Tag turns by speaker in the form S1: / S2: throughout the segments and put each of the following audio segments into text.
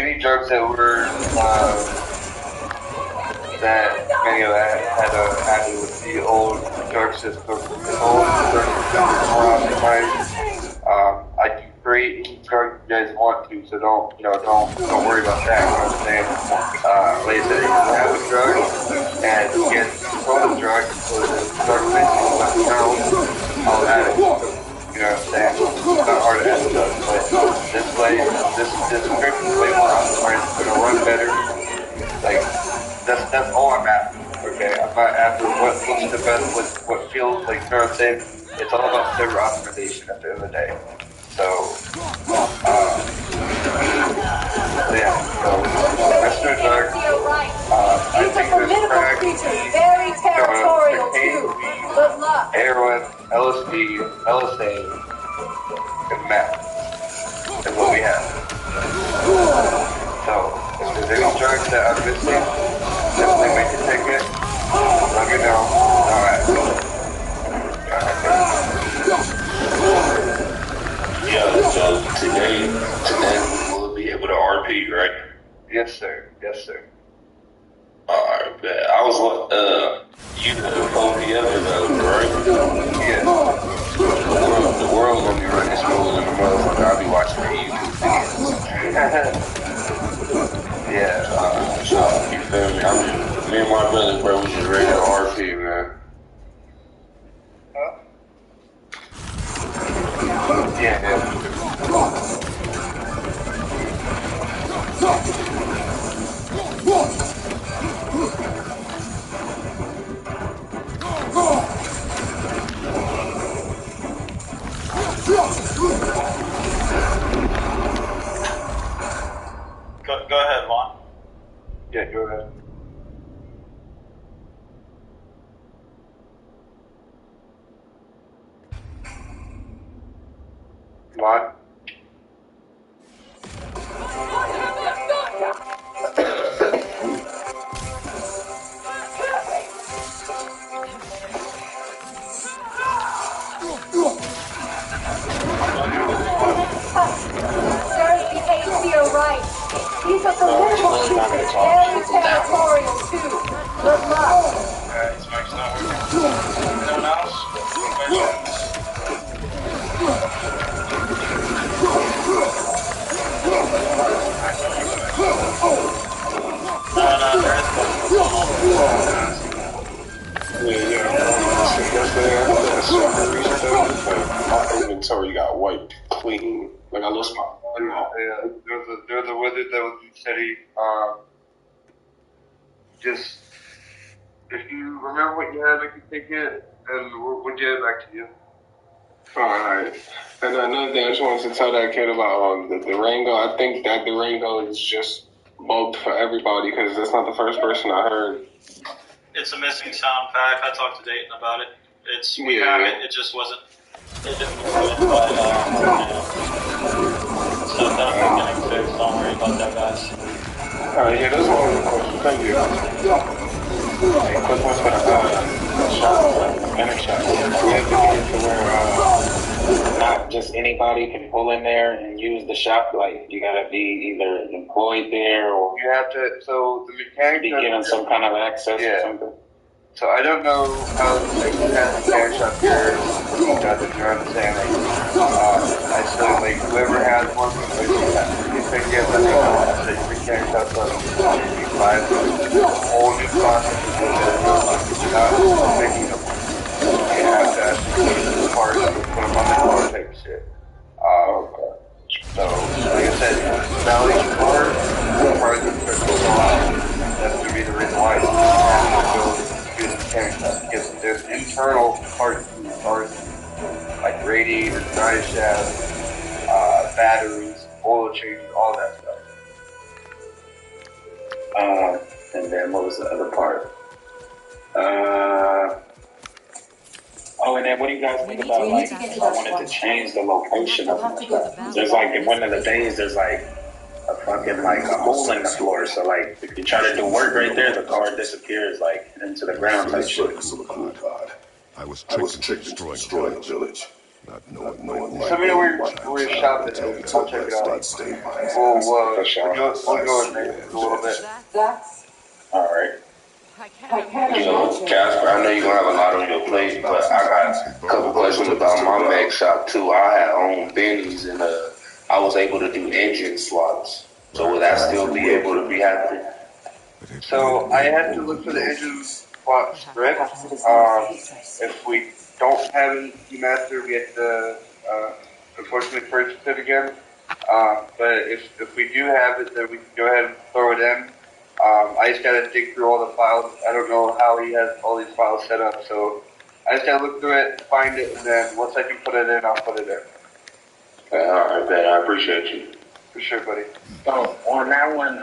S1: any drugs that were that many of that had to do with the old drug system, the old drug system is more optimized. I can create any drug you guys want to, so don't worry about that. You know what I'm saying? Like I said, you can have a drug and get control the drug, so the drug basically let me know, I'll add it. You know what I'm saying? It's not hard to add stuff, but this script is way more optimized. It's gonna run better. Like that's all I'm after. Okay, I'm not after what looks the best, what feels like. You know what I'm saying? It's all about server optimization at the end of the day. So, yeah. So, Mr. Dark, I think this crack,
S2: very territorial too. Good luck.
S1: heroin, LSD, LSA, and meth is what we have. So, if there's any drugs that I'm missing, definitely make a ticket. Let me know. Alright.
S3: Yeah, so today we'll be able to RP, right?
S1: Yes, sir. Yes, sir.
S3: Alright, bet. I was, you the 4 p.m. right?
S1: Yeah.
S3: The world gonna be running smooth in the motherfucker. I'll be watching the YouTube videos.
S1: Yeah.
S3: So, you feel me? Me and my brother, bro, we just ready to RP, man.
S1: Yeah.
S4: Go ahead, Vaughn.
S1: Yeah, go ahead. Vaughn?
S2: He's a political creature, very territorial too. Good luck.
S4: His mic's not working. Anyone else? Questions? No, there
S3: is my inventory got wiped clean. Like I lost my
S1: Yeah, there was a wizard that was in the city. Just if you remember what you had, I can take it, and we'll get it back to you.
S3: Alright. And another thing I just wanted to tell that kid about the Durango. I think that Durango is just bugged for everybody because that's not the first person I heard.
S4: It's a missing sound pack. I talked to Dayton about it. We have it. It just wasn't. It didn't look good, but so definitely getting fixed. Don't worry about that, guys.
S3: Alright, yeah, that's one of the questions. Thank you. Hey, quick ones for the shop, finish shop. We have to get it to where not just anybody can pull in there and use the shop. Like you gotta be either employed there or
S1: you have to. So the mechanic
S3: be given some kind of access or something.
S1: So I don't know how like the mechanic shop here does it. You know what I'm saying? Like, I still like whoever has one, like you think you have nothing else. The mechanic shop does you buy a whole new concept of not making them. You have to actually parts, put them on the car type shit. So like I said, Valley car parts are so long. That's gonna be the reason why you have to go. Because there's internal parts to the cars, like radiators, drive shafts, batteries, oil changes, all that stuff.
S3: And then what was the other part? And then what do you guys think about, like, if I wanted to change the location of my stuff? There's like, in one of the days, there's like a fucking, like, a hole in the floor. So, like, if you try to do work right there, the car disappears, like, into the ground type shit.
S5: I was tricked into destroying a village.
S1: Send me where your shop is. I'll check it out. We'll go in there a little bit.
S3: Alright.
S2: I can't
S5: You know,
S2: imagine.
S5: Casper, I know you're gonna have a lot on your plate, but I got a couple questions about my mech shop too. I had owned Benny's and I was able to do engine swaps. So will that still be able to be happening?
S1: So I had to look for the engine swap script. If we don't have an E-Master, we have to unfortunately purchase it again. But if we do have it, then we can go ahead and throw it in. I just gotta dig through all the files. I don't know how he has all these files set up, so I just gotta look through it, find it, and then once I can put it in, I'll put it in.
S5: Alright, Ben, I appreciate you.
S1: For sure, buddy.
S3: So on that one,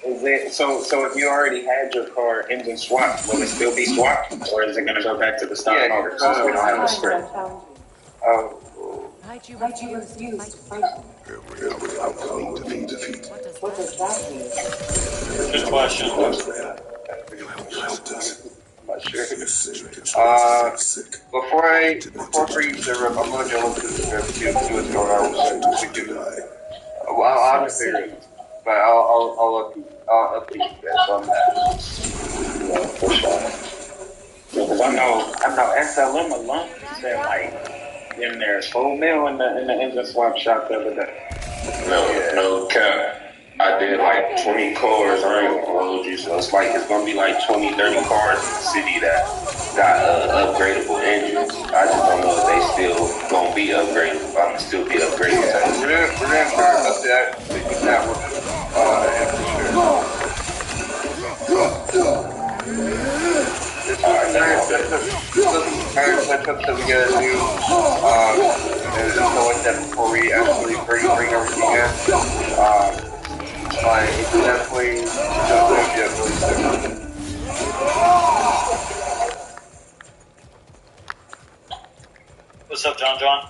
S3: is it so if you already had your car engine swapped, will it still be swapped, or is it gonna go back to the stock motor since we don't have a script?
S2: Why'd you refuse to fight? What does that mean?
S4: Good question.
S1: I'm not sure. Before bringing the room, I'm gonna go look through the script, see what's going on. I'll have to figure it out. But I'll update you guys on that.
S3: Yeah, for sure. Because I know SLM alone said like in there $4 million in the engine swap shop the other day.
S5: No cap. I did like 20 cars, I ain't gonna hold you, so it's gonna be like 20, 30 cars in the city that got upgradable engines. I just don't know if they still gonna be upgradable, but I'm gonna still be upgraded.
S1: We're gonna try our best to make that work. Yeah, for sure. This is tire setup that we gotta do, and stuff like that before we actually bring everything in. Like, it's definitely get really sick.
S4: What's up, John?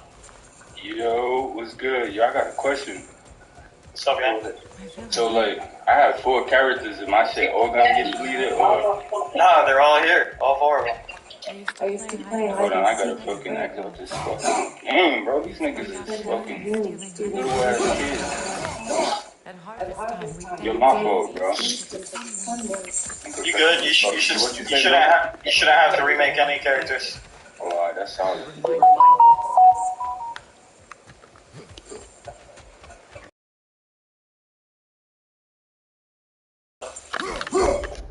S6: Yo, what's good? Yo, I got a question.
S4: What's up, man?
S6: So, like, I have 4 characters. Am my shit all gonna get deleted, or?
S4: Nah, they're all here. All 4 of them.
S2: I used to play
S6: Hold on, I
S2: hide
S6: gotta
S2: and
S6: fucking
S2: seek.
S6: act out this fucking. Bro, these niggas is fucking little ass kids. Yo, my fault, bro.
S4: You good? You shouldn't have to remake any characters.
S6: Oh, alright, that's solid.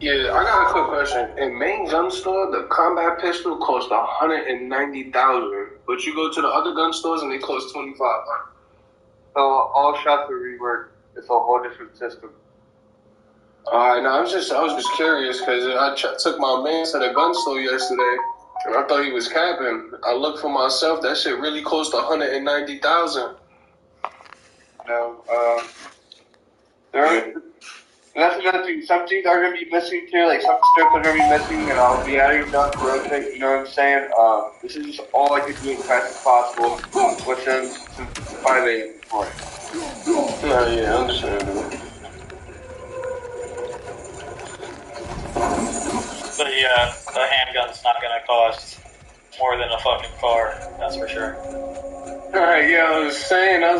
S7: Yeah, I got a quick question. In main gun store, the combat pistol costs 190,000, but you go to the other gun stores and they cost 2,500.
S1: So all shots are reworked. It's a whole different system.
S7: Alright, now I was just curious because I took my man to the gun store yesterday and I thought he was capping. I looked for myself. That shit really cost 190,000.
S1: No, that's another thing. Some things are gonna be missing too. Like some strips are gonna be missing, and I'll be adding them to rotate. You know what I'm saying? This is just all I can do as fast as possible within 5 a.m. before.
S7: No, yeah, I understand.
S4: But yeah, the handgun's not gonna cost more than a fucking car. That's for sure.
S7: Alright, yeah, I was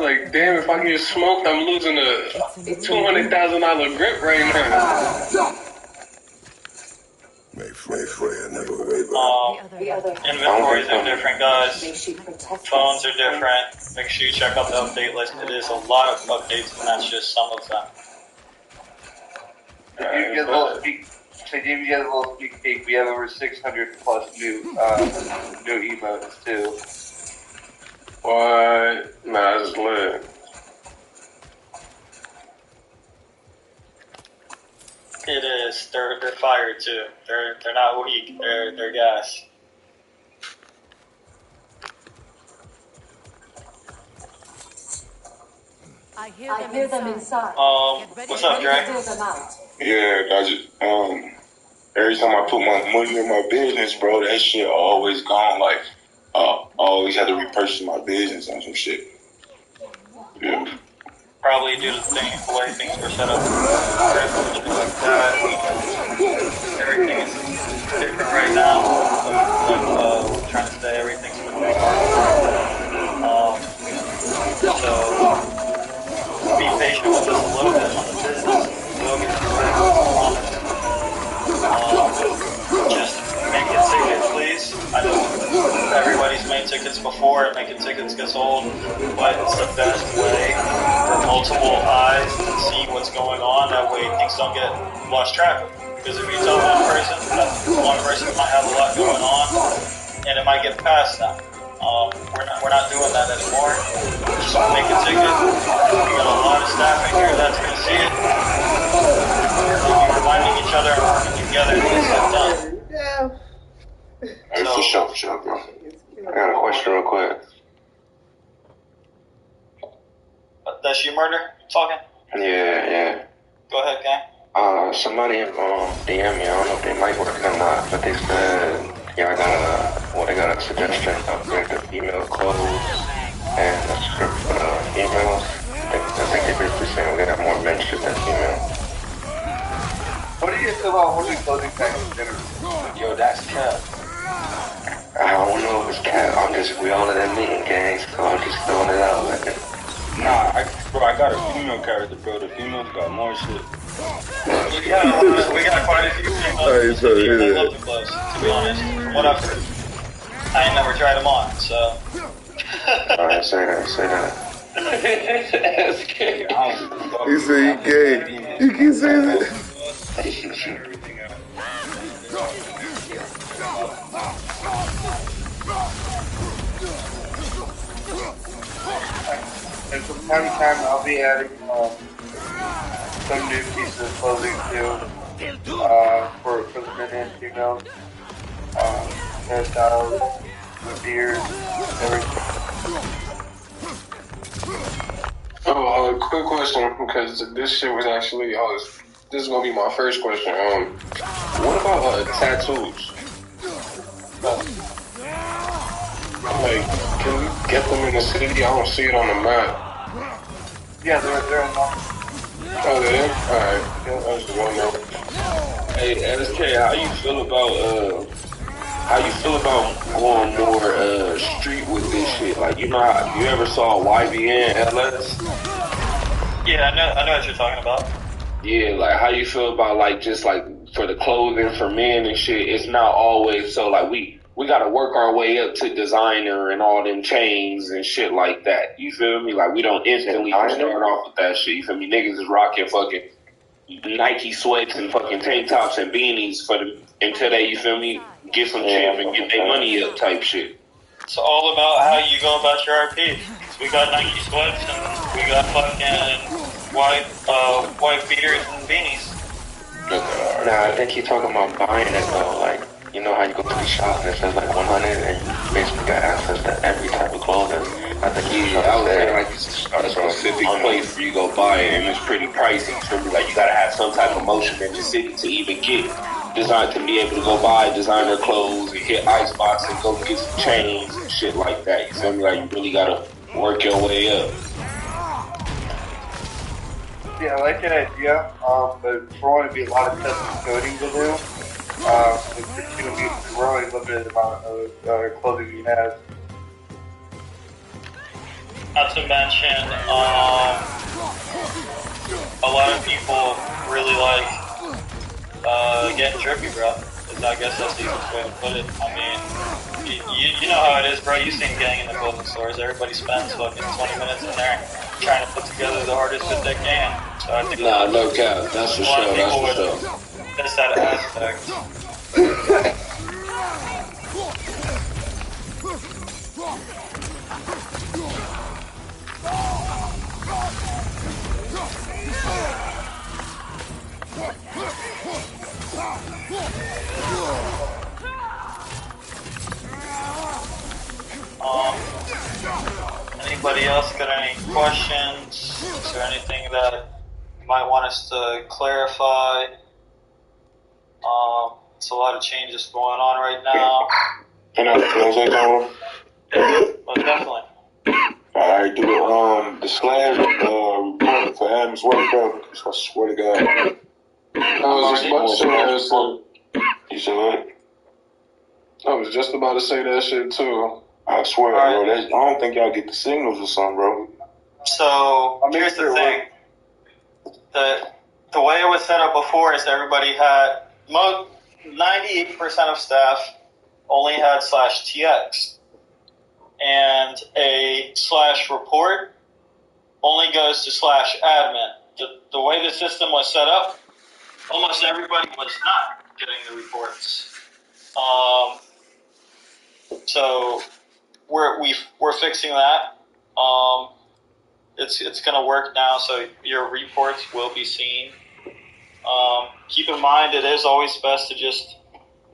S7: like, damn, if I get smoked, I'm losing a $200,000 grip right now.
S4: Inventories are different, guys. Phones are different. Make sure you check out the update list. It is a lot of updates, and that's just some of them.
S1: To give you guys a little sneak peek, we have over 600 plus new emotes too.
S7: What? Nah, that's lit.
S4: It is. They're fire too. They're not weak. They're gas.
S2: I hear them inside.
S4: What's up, Dre?
S6: Yeah, I just, every time I put my money in my business, bro, that shit always gone. Like, I always had to repurchase my business on some shit. Yeah.
S4: Probably due to the way things were set up. Things like that. Everything is different right now. Like, trying to say everything's So be patient with us a little bit on the business. We'll get through it, I promise. Just make a ticket, please. I know everybody's made tickets before, and making tickets gets old, but it's the best way for multiple eyes to see what's going on. That way things don't get lost track of. Because if you tell one person might have a lot going on, and it might get past them. We're not doing that anymore. Just make a ticket. We got a lot of staff in here that's going to see it. We'll be reminding each other and working together to get stuff done.
S3: Hey, for sure, bro. I got a question real quick.
S4: That's you, Murder, talking?
S3: Yeah.
S4: Go ahead, gang.
S3: Somebody DM me, I don't know if they might work or not, but they said, I got a suggestion to upgrade the email clothes and the script for the emails. I think they basically saying we got more mentions than email.
S1: What do you feel about holding clothing package dinner?
S4: Yo, that's cap.
S3: I don't know if it's cat. We all in that meeting, gang, so I'm just throwing it out.
S8: Nah, I got a female character, bro. The females got more shit.
S4: We got quite a few females. They love the clothes, to be honest. From what I've heard. I ain't never tried them on, so.
S3: Alright, say that.
S4: That's gay.
S9: He said he gay. You keep saying that.
S1: And from time to time, I'll be adding some new pieces of clothing too for the men and females. Hairstyles, beards, everything.
S7: Quick question, because this shit was actually, this is gonna be my first question. What about tattoos? Like, can we get them in the city? I don't see it on the map.
S1: Yeah, they're in line.
S7: Oh, they're in? Alright. I just want to know.
S5: Hey, SK, how you feel about going more street with this shit? Like, you know how you ever saw YBN LS?
S4: Yeah, I know what you're talking about.
S5: Yeah, like how you feel about like just like for the clothing for men and shit, it's not always so like we gotta work our way up to designer and all them chains and shit like that. You feel me? Like we don't instantly start off with that shit. You feel me? Niggas is rocking fucking Nike sweats and fucking tank tops and beanies until they, you feel me, get some chip and get their money up type shit.
S4: It's all about how you go about your RP. We got Nike sweats and we got fucking white beaters and beanies.
S3: Nah, I think he's talking about buying it though. Like, you know how you go to the shop and it says like 100 and you basically got access to every type of clothing. I think
S5: I would say like it's a specific place where you go buy it and it's pretty pricey. So like you gotta have some type of motion in the city to even get designed to be able to go buy designer clothes and hit Icebox and go get some chains and shit like that. You feel me? Like you really gotta work your way up.
S1: Yeah, I like that idea, but for one, it'd be a lot of custom coding to do. We're only limited amount of clothing we have.
S4: Not to mention, a lot of people really like getting drippy, bro. I guess that's the easiest way to put it. I mean, you know how it is, bro. You've seen gang in the clothing stores. Everybody spends fucking 20 minutes in there trying to put together the hardest fit they can. So I think
S5: no cap. That's for sure. That's for sure.
S4: That's that aspect. Anybody else got any questions? Is there anything that you might want us to clarify? It's a lot of changes going on right now.
S6: Can I say something?
S4: But definitely.
S6: Alright, do the slash report for Adam's work, bro. I swear to God.
S7: I was just about to say that shit.
S6: You said what?
S7: I was just about to say that shit too.
S6: I swear, bro. I don't think y'all get the signals or something, bro.
S4: So here's the thing. The way it was set up before is everybody had 98% of staff only had /TX, and a /report only goes to /admin. The way the system was set up, almost everybody was not getting the reports. So we're fixing that. It's going to work now, so your reports will be seen. Keep in mind, it is always best to just,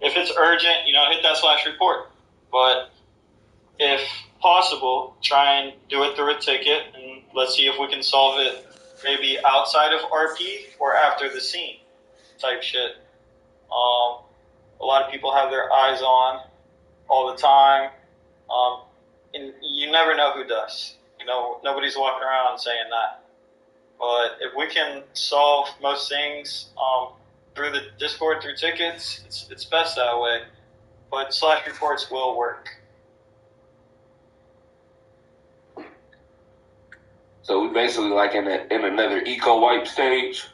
S4: if it's urgent, hit that /report. But if possible, try and do it through a ticket, and let's see if we can solve it maybe outside of RP or after the scene type shit. A lot of people have their eyes on all the time, and you never know who does. Nobody's walking around saying that. But if we can solve most things through the Discord, through tickets, it's best that way. But /reports will work.
S5: So we basically like in another eco wipe stage.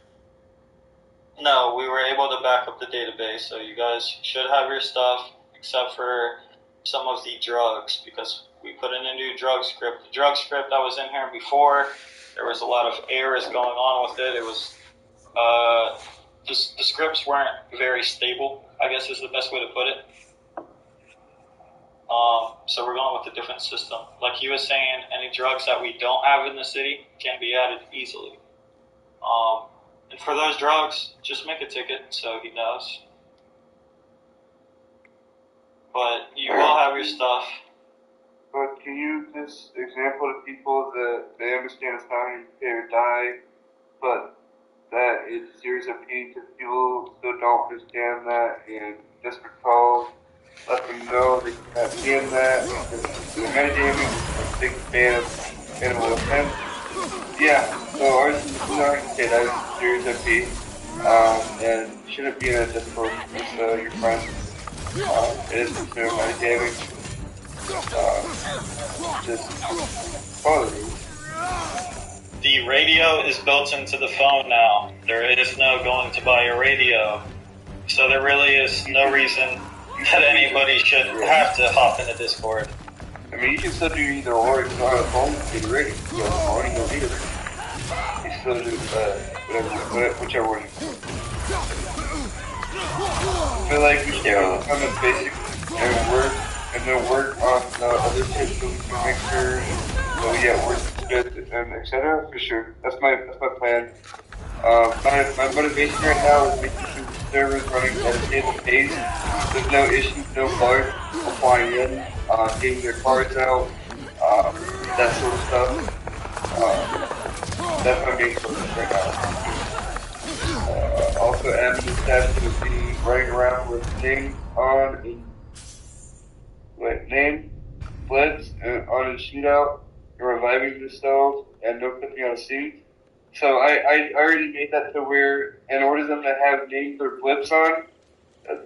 S4: No, we were able to back up the database, so you guys should have your stuff, except for some of the drugs, because we put in a new drug script. The drug script that was in here before, there was a lot of errors going on with it. It was, the scripts weren't very stable, I guess is the best way to put it. So we're going with a different system. Like he was saying, any drugs that we don't have in the city can be added easily. And for those drugs, just make a ticket so he knows. But you will have your stuff.
S1: But can you just example to people that they understand it's not going to pay or die, but that it's serious of pain to people still don't understand that, and just because let them know they cannot stand that, because the metagaming is a big fan of animal offense. Yeah, so ours is not going to say that it's serious of pain, and shouldn't be in a Discord with your friends. It is considered metagaming. Just follow me.
S4: The radio is built into the phone now. There is no going to buy a radio. So there really is no reason that anybody should have to hop into Discord.
S1: I mean, you can still do either or. If you don't have a phone, you get ready. You have a phone, you don't need it. You still do whichever one. I feel like we should become a basic and then work on the other shit so we can make sure that we get work good and etc. For sure. That's my plan. My motivation right now is making sure the servers running at a stable pace. There's no issues, no bugs applying in, getting their cards out, that sort of stuff. That's my main focus right now. Also, admin staff to be running around with names on name, blitz, and on a shootout, and reviving themselves, and no clipping on a scene. So I already made that to where, in order for them to have names or blips on,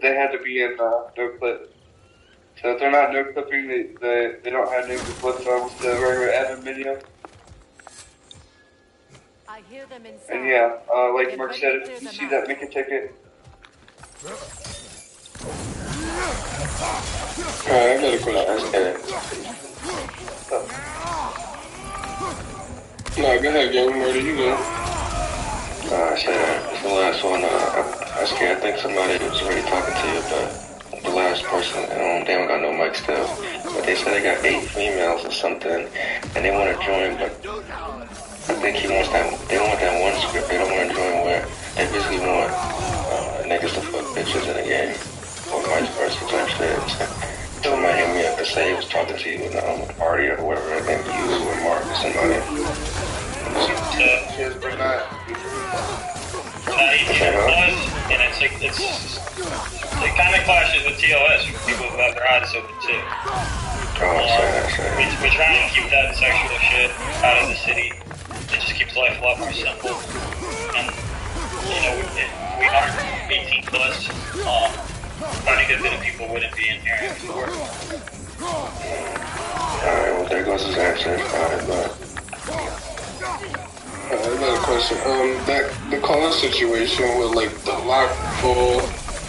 S1: they had to be in no clip. So if they're not no clipping, they don't have names or blips on with the regular admin menu.
S10: I hear them inside.
S1: And yeah, like Mark said, if you see that, make a ticket.
S6: Alright, I got a question. No, go ahead, Gavin. Where did you go?
S5: Shit, it's the last one. I think somebody was already talking to you, but the last person, they don't got no mic still. But they said they got 8 females or something, and they want to join, but I think they want that one script. They don't want to join where they basically want niggas to fuck bitches in the game, or vice versa type shit. Somebody hit me up and say he was talking to you with a party or whatever, I think you or Mark or somebody.
S1: Because we're not.
S4: And it kind of clashes with TOS for people who have their eyes open too. We try and keep that sexual shit out of the city. It just keeps life a lot more simple. And we aren't 18 plus. Quite a good bit of people wouldn't be in here before.
S6: There goes his answer. Alright, but.
S7: I got a question. The car situation with like the lock for,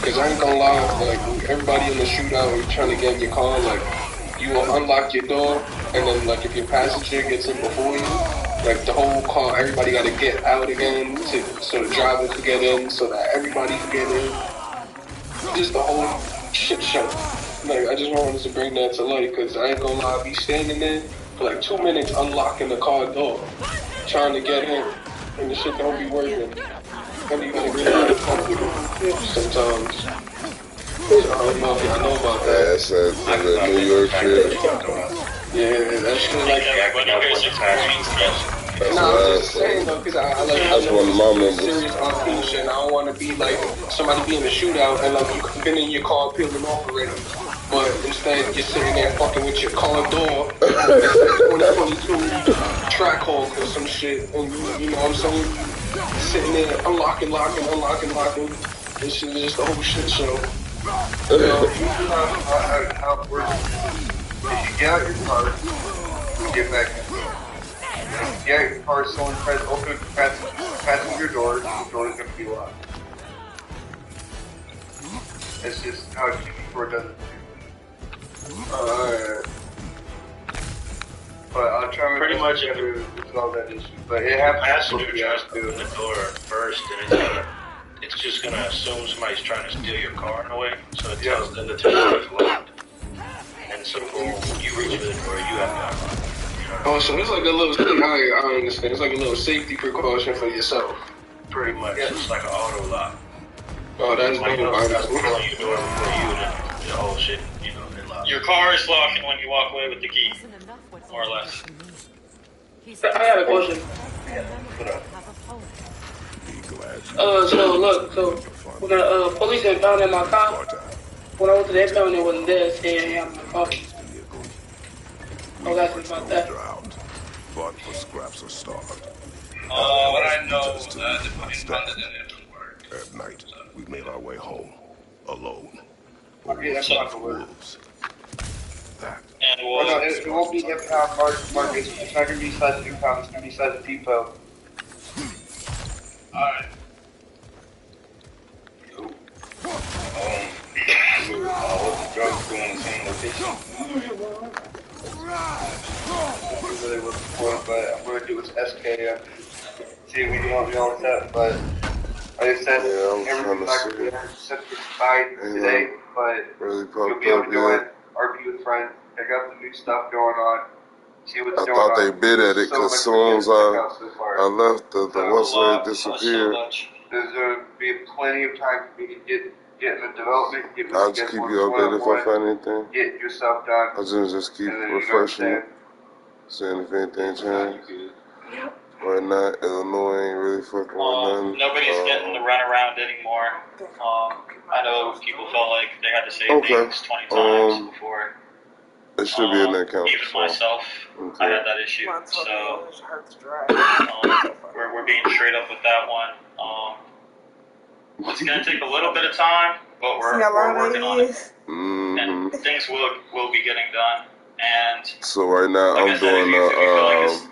S7: cause I ain't gonna lie, like everybody in the shootout, you trying to get in your car, like you will unlock your door, and then like if your passenger gets in before you, like the whole car, everybody got to get out again so the driver could get in, so that everybody could get in. Just the whole shit show. Like I just wanted to bring that to light, cause I ain't gonna lie, I be standing there for like 2 minutes unlocking the car door, trying to get in, and the shit don't be working. And you gotta really sometimes. So I don't know if y'all know about
S9: Yeah,
S7: that.
S9: that's that New York shit.
S7: Yeah, that shit like. Nah, I'm just saying though, cause I like.
S9: That's one of my members.
S7: Serious RP shit. I don't want to be like somebody be in a shootout and like you could have been in your car peeling off already, but instead you're sitting there fucking with your car door, 2022 track hole or some shit, and you know what I'm saying? Sitting there unlocking. This shit is just a whole shit show.
S1: So, how it works is you get out your car, you get back in. If you get out your car, someone tries to open the passenger door, the door is going to be locked. That's just how TV4 does it.
S7: Alright.
S1: But I'll try
S4: Pretty much
S1: to resolve that issue. But it happens
S10: Passenger
S1: to
S10: tries to open the door first, and it's just gonna assume somebody's trying to steal your car in a way. So it tells them that the door is locked, and so boom, you reach for the door, you have to unlock it.
S7: Oh, so it's like a little, I understand, it's like a little safety precaution for yourself.
S10: Pretty much, it's like an auto lock.
S7: Oh, that's
S10: Like
S7: dope.
S10: it's pulling your door before you, and the whole shit, you know, it locks.
S4: Your car is locking when you walk away with the key, more or less.
S2: I got a question. So look, we're gonna, police had found in my car. When I went to the impound, it wasn't there, saying I had my car. I was asking about that.
S11: But for scraps of start.
S4: What I know is that the police found it in the work.
S11: At night, we made our way home, alone.
S1: Okay, that's not gonna work.
S11: Wolves. That.
S4: And
S1: Oh, no, it won't be impound markets. It's not going to be size of impound, it's going to be size of depot.
S4: Alright.
S8: What's the drugs doing in the same location?
S1: This is really what before, but I'm going to do with SK. See if we can help you out with that. But like I said, everything's not going to be 100% fine today, but you'll be able to go in, RP with friends, check out the new stuff going on, see what's
S9: I
S1: going on.
S9: thought they bid at it because as soon as I left, the website disappeared.
S1: There's going to be plenty of time for me to get in the development,
S9: I'll just keep you updated if I find anything.
S1: get your stuff done.
S9: I'll just keep
S1: and then
S9: refreshing
S1: you
S9: it, seeing if anything changed. Right now, Illinois ain't really fucking with nothing.
S4: Nobody's getting the runaround anymore. I know people felt like they had to say things 20 times before.
S9: It should be in that count.
S4: Even myself, I had that issue. So we're being straight up with that one. It's gonna take a little bit of time, but we're working on it, and things will be getting done. And
S9: so right now,
S4: like
S9: I'm doing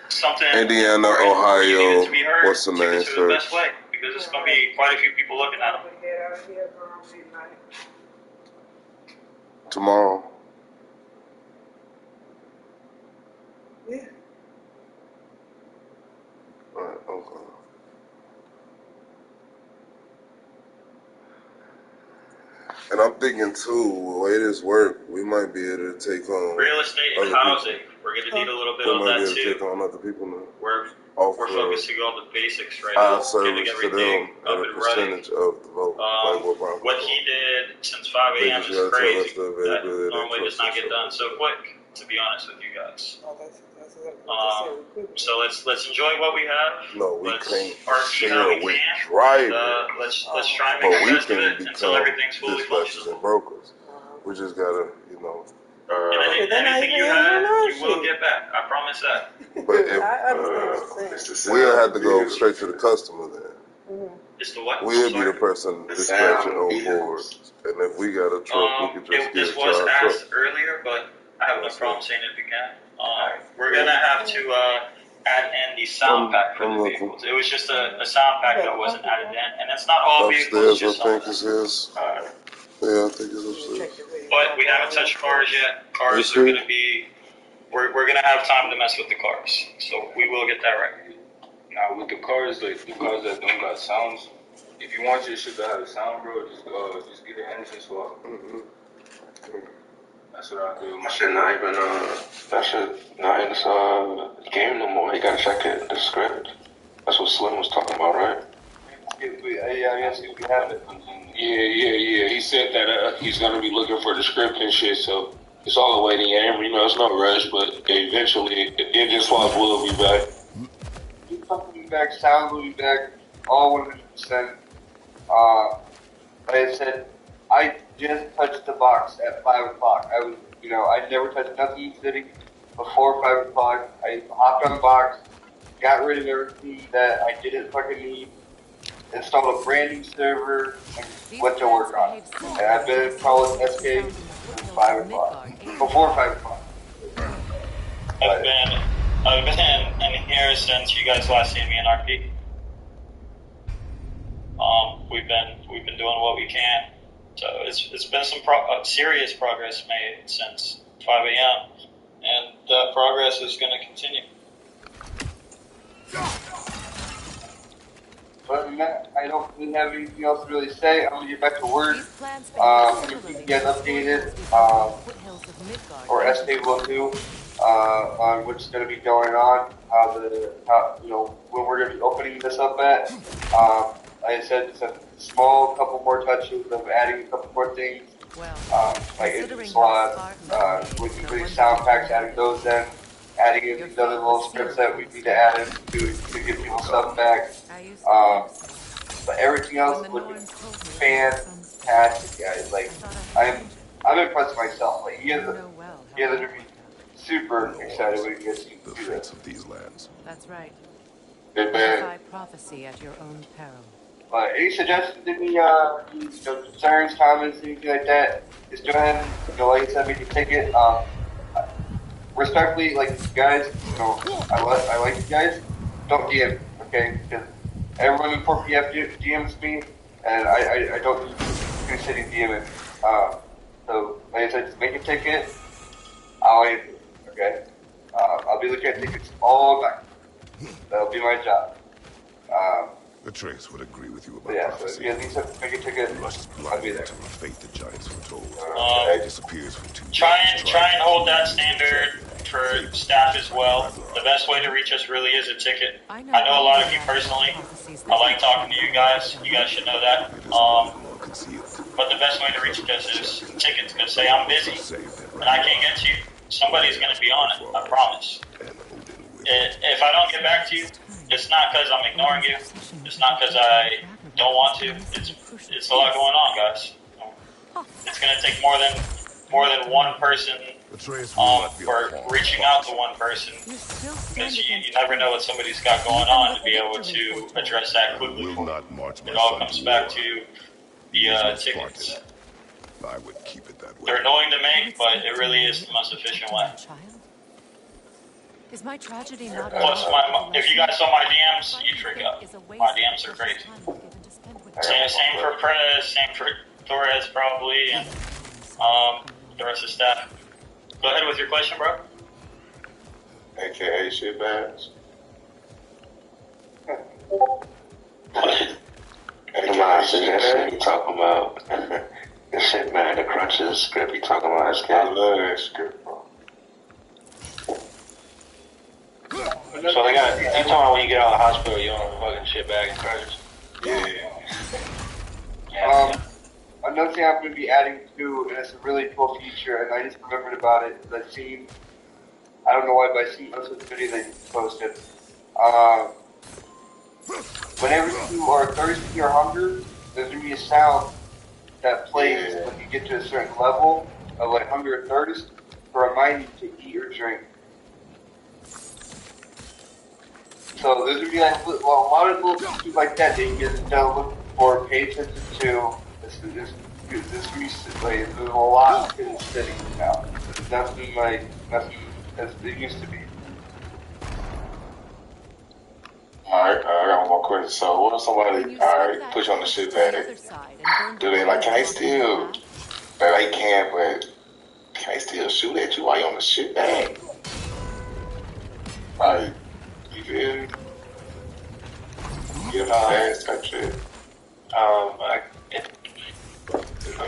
S4: something
S9: Indiana, Ohio. What's the name
S4: the
S9: search?
S4: best way, because it's gonna be quite a few people looking at them.
S9: Tomorrow.
S2: Yeah.
S9: Right, okay. And I'm thinking too, the way this work, we might be able to take on
S4: Real estate and housing. We're gonna need a little bit
S9: we
S4: on
S9: might be
S4: that
S9: able to
S4: too.
S9: take on other people now.
S4: We're focusing on the basics right
S9: Our
S4: now,
S9: service
S4: getting
S9: to them
S4: everything
S9: at
S4: up
S9: a
S4: and running.
S9: percentage of the vote.
S4: What he did since 5 a.m.
S9: They
S4: is
S9: just gotta tell
S4: crazy.
S9: us the
S4: That
S9: availability of
S4: normally does not
S9: trucks
S4: get
S9: and
S4: done so quick, to be honest with you guys.
S2: Oh,
S4: So let's enjoy what we have.
S9: No, we
S4: let's
S9: can't
S4: RP how
S9: share
S4: we
S9: with
S4: can.
S9: drivers.
S4: Let's try and
S9: But
S4: make the
S9: we
S4: best of
S9: can
S4: it until everything's fully
S9: become dispatchers
S4: functional.
S9: and brokers. We just gotta, you know.
S4: And anything you had, you will get back. I promise that.
S9: But if we'll have to go straight to the customer then.
S4: It's the what?
S9: We'll be the person dispatching on board. And if we got a truck, we can just get
S4: This
S9: a
S4: was
S9: job
S4: asked
S9: truck.
S4: earlier, but I have no problem saying it again. We're gonna have to add in the sound pack for the vehicles. It was just a sound pack that wasn't added in, and it's not all vehicles, just some of them.
S9: Yeah, I think it's upstairs.
S4: But we haven't touched cars yet. Cars are gonna be. We're gonna have time to mess with the cars, so we will get that right.
S8: Now with the cars, like the cars that don't got sounds, if you want your shit to have a sound, bro, just get an engine swap. That's what I do.
S6: That shit not even that shit not in this game no more. He gotta check it, the script. That's what Slim was talking about, right?
S1: Yes, we have it.
S6: Yeah. He said that he's gonna be looking for the script and shit, so it's all a waiting game. You know, it's no rush, but eventually engine swap will be back.
S1: Will be back, sound will be back, all 100%. Like I said, I just touched the box at 5 o'clock. I never touched nothing in the city before 5 o'clock. I hopped on the box, got rid of everything that I didn't fucking need, installed a brand new server, and went to work on it. And I've been in College SK since 5 o'clock. Before 5 o'clock.
S4: I've been in here since you guys last seen me in RP. We've been doing what we can. So it's been some serious progress made since 5 a.m. and that progress is going to continue.
S1: Other than that, I don't really have anything else to really say. I'm going to get back to work. Keep you guys updated, or SK will do, on what's going to be going on, when we're going to be opening this up at. Like I said, just a small couple more touches of adding a couple more things, like engine slot, with including sound packs, adding those in, adding in these other little scripts that we need to add in to give people stuff back. But everything else looking fantastic, guys. Like, I'm impressed myself. Like, you guys are gonna be super excited when you guys see this.
S11: Of these lands.
S12: That's right.
S6: Defy
S12: prophecy at your own peril.
S1: Any suggestions, any concerns, comments, anything like that, just go ahead and, like I said, make a ticket. Respectfully, like, guys, I like you guys. Don't DM, okay? Because everyone in Port PF DMs me, and I don't need to sitting DMing. So, like I said, just make a ticket. I'll answer, okay? I'll be looking at tickets all night. That'll be my job.
S11: The Trace would agree with you about
S1: prophecy. So if you need to make a ticket, I'll be there.
S11: Fate the giants foretold. Disappears from two.
S4: Try and hold that standard for staff as well. The best way to reach us really is a ticket. I know a lot of you personally. I like talking to you guys. You guys should know that. But the best way to reach us is tickets. Because say I'm busy and I can't get to you, somebody's going to be on it. I promise. If I don't get back to you, it's not because I'm ignoring you. It's not because I don't want to. It's a lot going on, guys. It's going to take more than one person for reaching out to one person, because you never know what somebody's got going on to be able to address that quickly. It all comes back to the tickets.
S11: I would keep it that way.
S4: They're annoying to make, but it really is the most efficient way.
S12: Is my tragedy not
S4: Plus, if you guys saw my DMs, you'd freak out. My DMs are crazy. Same for Prez, same for Torres probably, and the rest of the staff. Go ahead with your question, bro.
S6: AKA shit bags.
S3: My suggestion you talking about the shit man, the crunches script you talking about SK.
S6: I love that script, bro.
S10: So they got, you talking about when you get out of the hospital, you don't have a fucking shit bag and crutches?
S1: Yeah. Another thing I'm going to be adding to, and it's a really cool feature, and I just remembered about it, because I've seen, I don't know why, but I've seen most of the video that you posted. Whenever you are thirsty or hungry, there's going to be a sound that plays when you get to a certain level of like hunger or thirst to remind you to eat or drink. So there's going to be like, a lot of little features like that you get to look for, pay attention to. This recently, there's a lot in the city now. Nothing as it used to be.
S6: Alright, I got one more question. So, what if somebody, alright, push on the shit bag? Do they, like, can they still, they can, but can they still shoot at you while you're on the shit bag? Like, you feel me? Get fast type shit.
S10: I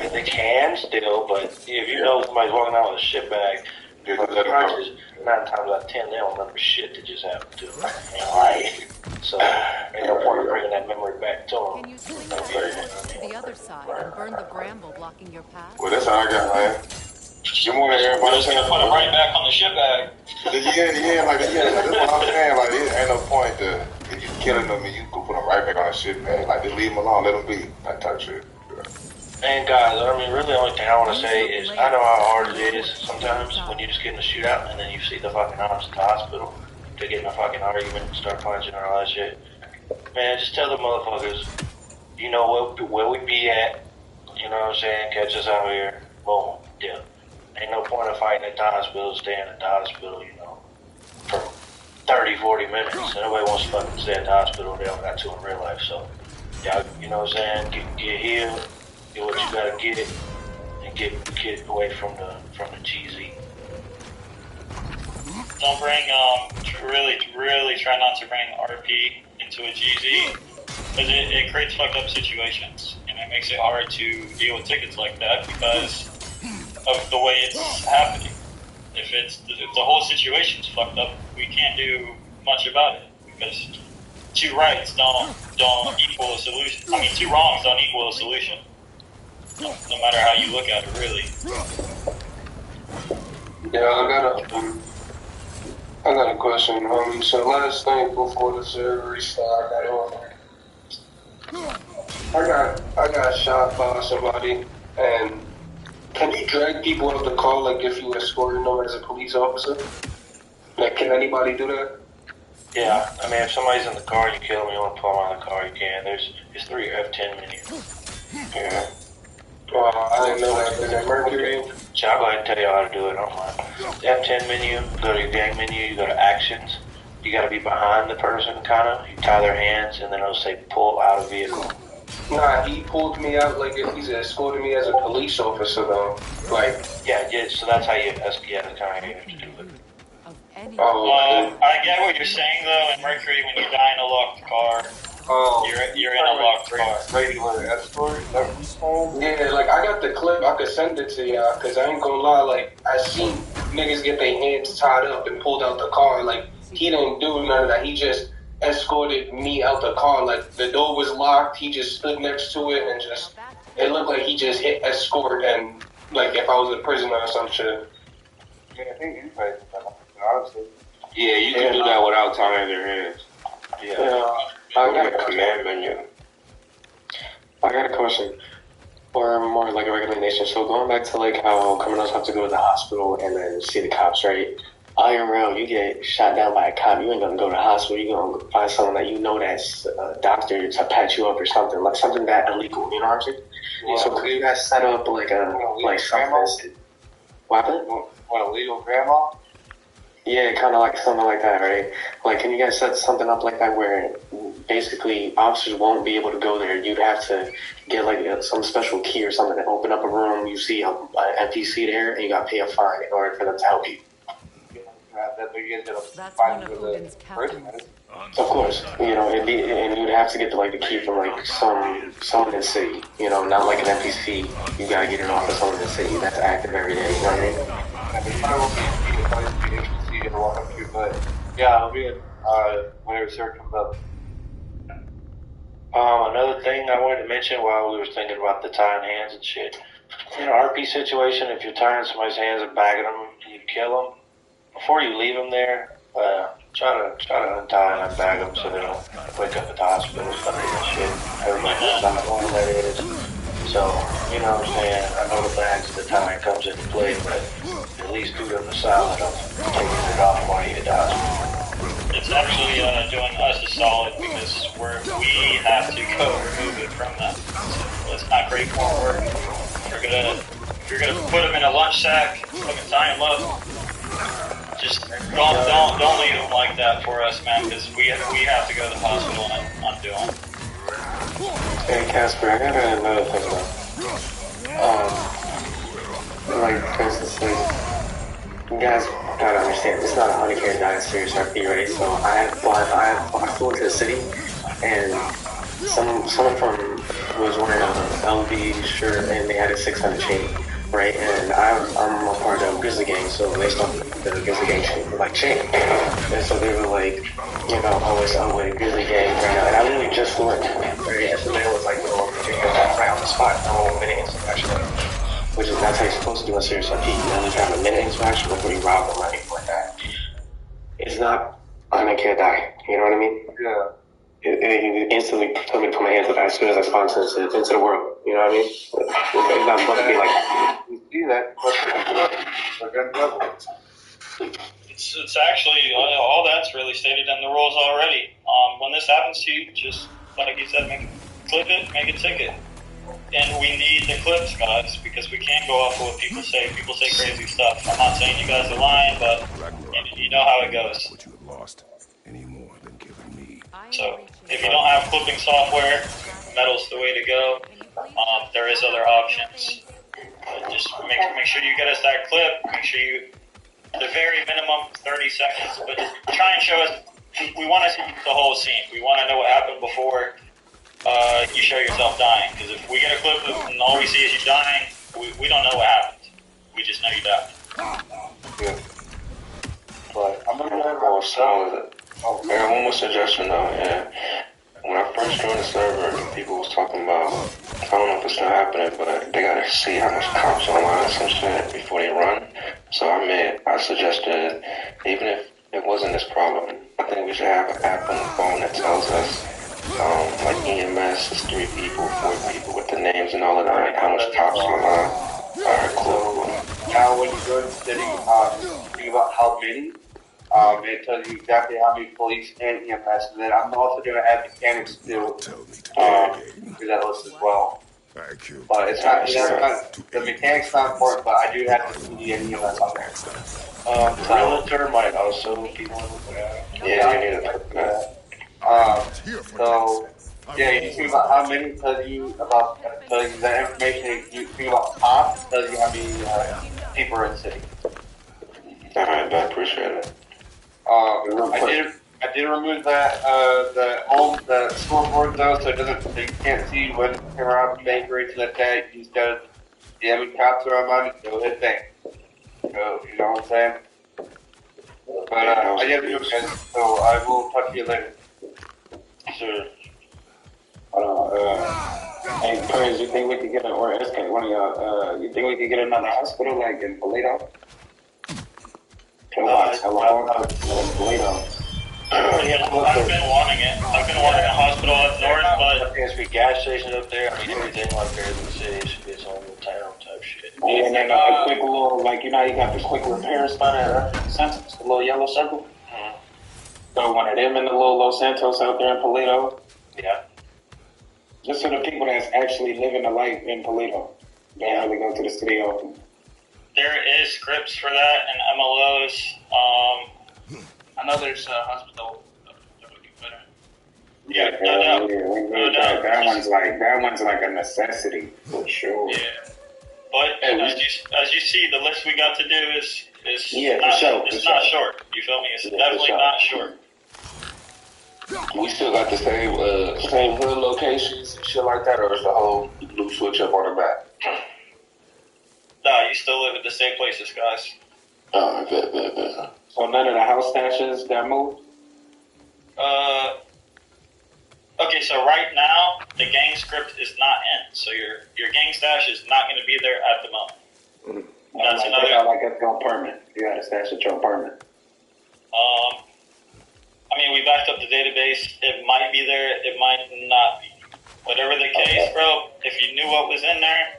S10: mean, they can still, but if you know somebody's walking out with a shit bag,
S6: Yeah, let them go.
S10: 9 times out of 10, they don't remember shit that just happened to them. Right. So, ain't no point in bringing that memory back to them.
S12: Can you swing that axe to the other side and burn the bramble blocking your path?
S6: Well, that's all I got, man. Good morning, everybody.
S4: We're just gonna put it right back on the shit bag.
S6: Yeah, like, that's what I'm saying. Like, it ain't no point to, if you killing them and you can put them right back on the shit bag. Like, just leave them alone, let them be. That type shit.
S10: And guys, I mean, really the only thing I want to say is I know how hard it is sometimes when you just get in a shootout and then you see the fucking ops at the hospital. They get in a fucking argument and start punching and all that shit. Man, just tell the motherfuckers, you know where we be at. You know what I'm saying? Catch us out here. Boom. Yeah. Ain't no point of fighting at the hospital, staying at the hospital, you know, for 30, 40 minutes. Nobody wants to fucking stay at the hospital. They don't got to in real life. So, yeah, you know what I'm saying? Get healed. Get what you gotta get, and get away from the GZ.
S4: Don't bring, really try not to bring RP into a GZ, because it creates fucked up situations, and it makes it hard to deal with tickets like that because of the way it's happening. If the whole situation's fucked up, we can't do much about it, because two rights don't equal a solution. I mean, two wrongs don't equal a solution. No matter how you look at it, really.
S7: Yeah, I got a question. So last night before the server restart, I got shot by somebody. And can you drag people off the car like if you escorting them as a police officer? Like, can anybody do that?
S10: Yeah, I mean, if somebody's in the car and you kill them, you want to pull them out of the car, you can. It's 3 F10 menu.
S7: Yeah. I didn't know that. Is that Mercury?
S10: So I'll go ahead and tell you how to do it. The F10 menu, go to your gang menu, you go to actions. You got to be behind the person, kind of. You tie their hands, and then it'll say pull out of vehicle.
S7: Nah, he pulled me out like if he's escorting me as a police officer, though. Like,
S10: yeah, so that's how you, that's kind of how you have to do it.
S4: I get what you're saying, though. In Mercury, when you die in a locked car, you're in a locked car.
S1: Regular escort?
S7: Yeah, like, I got the clip. I could send it to y'all, because I ain't gonna lie. Like, I seen niggas get their hands tied up and pulled out the car. Like, he didn't do none of that. He just escorted me out the car. Like, the door was locked. He just stood next to it and just, it looked like he just hit escort and, like, if I was a prisoner or some shit.
S1: Yeah, I think you guys, honestly.
S5: Yeah, you can do that without tying their hands.
S13: Yeah. I got a command menu. I got a question, or more like a recommendation. So going back to like how criminals have to go to the hospital and then see the cops, right? IRL, you get shot down by a cop, you ain't gonna go to the hospital. You gonna find someone that you know that's a doctor to patch you up or something, like something that illegal. You know what I'm saying? Yeah. So could you guys set up like something? What happened?
S1: What, a legal grandma?
S13: Yeah, kind of like something like that, right? Like, can you guys set something up like that where basically officers won't be able to go there? You'd have to get like some special key or something to open up a room. You see an NPC there, and you got to pay a fine in order for them to help you.
S12: That's one of Odin's captains.
S13: Of course, you know, and you'd have to get the key from like someone in the city. You know, not like an NPC. You gotta get it off of someone in the city that's active every day. You know what I mean?
S1: To walk up to, but yeah, I'll be in whenever sir comes up.
S10: Another thing I wanted to mention while we were thinking about the tying hands and shit. In an RP situation, if you're tying somebody's hands and bagging them and you kill them, before you leave them there, try to untie and unbag them so they don't wake up at the hospital studying and shit. Everybody knows how long that is. So, you know what I'm saying? I know the bags of the tying comes into play, but at least do them the solid of taking it off while you at the hospital.
S4: It's actually doing us a solid because we have to go remove it from them. So it's not great for work. If you're gonna put them in a lunch sack, fucking tie them up. Just don't leave them like that for us, man, because we have to go to the hospital and I'm doing.
S13: Hey Casper, I got another thing though. Like for instance, like, you guys gotta understand, it's not a 100K diet serious RP, right? So I flew into the city, and someone from who was wearing a LV shirt, and they had a 600 chain, right? And I'm a part of Grizzly Gang, so they stopped the Grizzly Gang chain, like chain. And so they were like, you know, oh, it's with Grizzly Gang right now. And I literally just flew in, right? And so they was like, you know, right on the spot, no minute interaction. Which is that's how you're supposed to do a serious RP. You don't have a minute interaction before you rob them or anything like that. It's not on a kid die. You know what I mean?
S1: Yeah.
S13: It instantly told me to put my hands up as soon as I spawned into the world. You know what I mean? It's not supposed to be like,
S1: you see that?
S4: It's actually, all that's really stated in the rules already. When this happens to you, just, like you said, clip it, make a ticket. And we need the clips, guys, because we can't go off of what people say. People say crazy stuff. I'm not saying you guys are lying, but you know how it goes.
S11: What you have lost any more than given me.
S4: So, if you don't have clipping software, metal's the way to go. There is other options. Just make sure you get us that clip. Make sure you, the very minimum 30 seconds, but try and show us. We want to see the whole scene. We want to know what happened before you show yourself dying. Because if we get a clip and all we see is you dying, we don't know what happened. We just know you died.
S3: Yeah. But I'm gonna have more sound with it. Okay, one more suggestion though, yeah. When I first joined the server, people was talking about, I don't know if it's still happening, but they gotta see how much cops online and some shit before they run. So I suggested, even if it wasn't this problem, I think we should have an app on the phone that tells us, like EMS is 3 people, 4 people with the names and all of that, how much cops are online. Alright, cool.
S1: Now when you go to the city, think about how many. It tells you exactly how many police and EMS, and then I'm also going to add mechanics to that list as well. But it's not, the mechanics not important, but I do have the CD and EMS on there.
S3: Realtor might also be one of them. Yeah, you need to put that.
S1: So, yeah, you think about how many tells you that information. You think about cops, tells you how many people are in the city.
S3: Alright, I appreciate it.
S1: I did remove that the scoreboard though, so you can't see when you're around bank rates and that. You just gotta, yeah, when cops are on money, go hit bank. So, you know what I'm saying? But I gotta do it, so I will talk to you later.
S3: Sure. Hey, Prince, you think we could get or SK, one of y'all, you think we could get another hospital like in Toledo? Toledo.
S4: I've been wanting it. I've been wanting a hospital up north, but
S10: there's be gas stations up there. I mean, everything like there in the city should be its own little town type shit.
S3: Yeah, and then a quick little, like, you know, you got the quick repair spot at Santos, the little yellow circle. So one of them in the little Los Santos out there in Toledo.
S10: Yeah.
S3: Just for the people that's actually living the life in Toledo. Don't really go to the city often.
S4: there is scripts for that and MLOs.
S2: I know there's a hospital.
S4: Yeah,
S3: that one's like a necessity for sure.
S4: Yeah, but as you see, the list we got to do is not short. You feel me? It's definitely not short.
S5: We still got the same hood locations and shit like that, or is the whole blue switch up on the map?
S4: Nah, you still live at the same places, guys.
S5: Oh, I bet.
S3: So none of the house stashes got moved?
S4: Okay, so right now, the gang script is not in, so your gang stash is not going to be there at the moment. That's
S3: like at your apartment. You got a stash at your apartment.
S4: I mean, we backed up the database. It might be there. It might not be. Whatever the case, bro, if you knew what was in there,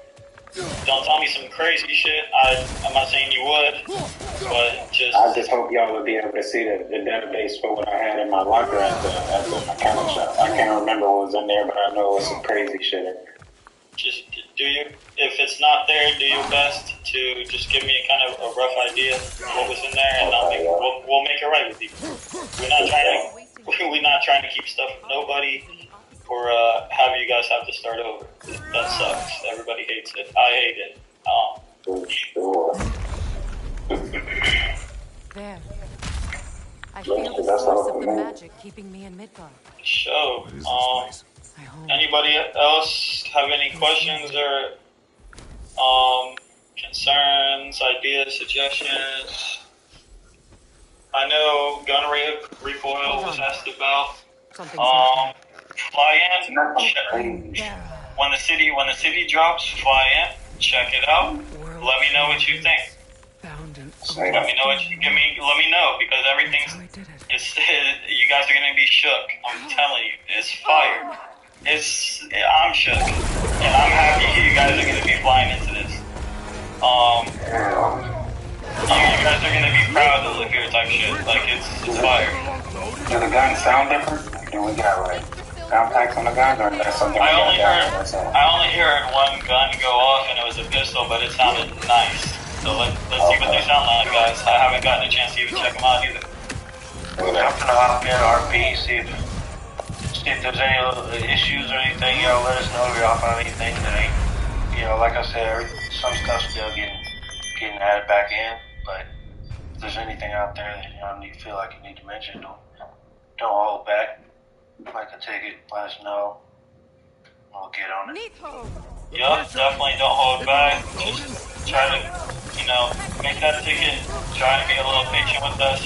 S4: don't tell me some crazy shit. I'm not saying you would, but
S3: I just hope y'all would be able to see the database for what I had in my locker at the mechanic shop. I can't remember what was in there, but I know it was some crazy shit in there.
S4: just do your, if it's not there, do your best to just give me kind of a rough idea of what was in there, and we'll make it right with you. We're not trying to keep stuff from nobody or have you guys have to start over. That sucks. Everybody hates it. I hate it.
S12: There. I feel the source of the magic keeping me in Midgard.
S4: So, anybody else have any questions or concerns, ideas, suggestions? I know gun recoil was asked about. Fly in. When the city drops, fly in, check it out. Let me know what you think. Let me know because everything's. You guys are gonna be shook. I'm telling you, it's fire. I'm shook, and I'm happy you guys are gonna be flying into this. You guys are gonna be proud to live here type shit. Like it's fire.
S3: Do the guns sound different? Do we got like sound packs on the guns, or that's something?
S4: I only heard one gun go off, and it was a pistol, but it sounded nice. So let's see what they sound like, guys. I haven't gotten a chance to even check them out either.
S10: I'm gonna hop in RP, see if there's any issues or anything. Y'all let us know if y'all find anything that ain't, like I said, some stuff's still getting added back in. But if there's anything out there that feel like you need to mention, don't hold back. Like a ticket, let us know. We'll get on it.
S4: Yup, definitely don't hold back. Just try to, make that ticket. Try to be a little patient with us.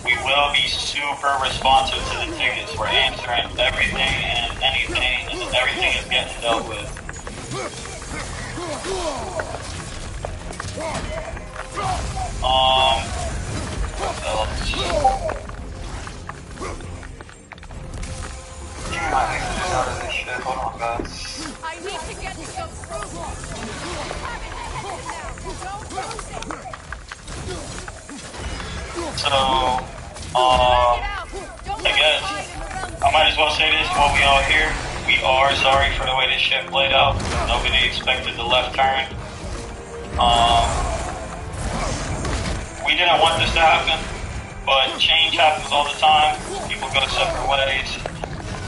S4: We will be super responsive to the tickets. We're answering everything and anything, and everything is getting dealt with. What else? Out of this shit. Hold on, guys.
S12: I need to get some approval.
S4: So, I guess I might as well say this while we all here. We are sorry for the way this shit played out. Nobody expected the left turn. We didn't want this to happen, but change happens all the time. People go separate ways.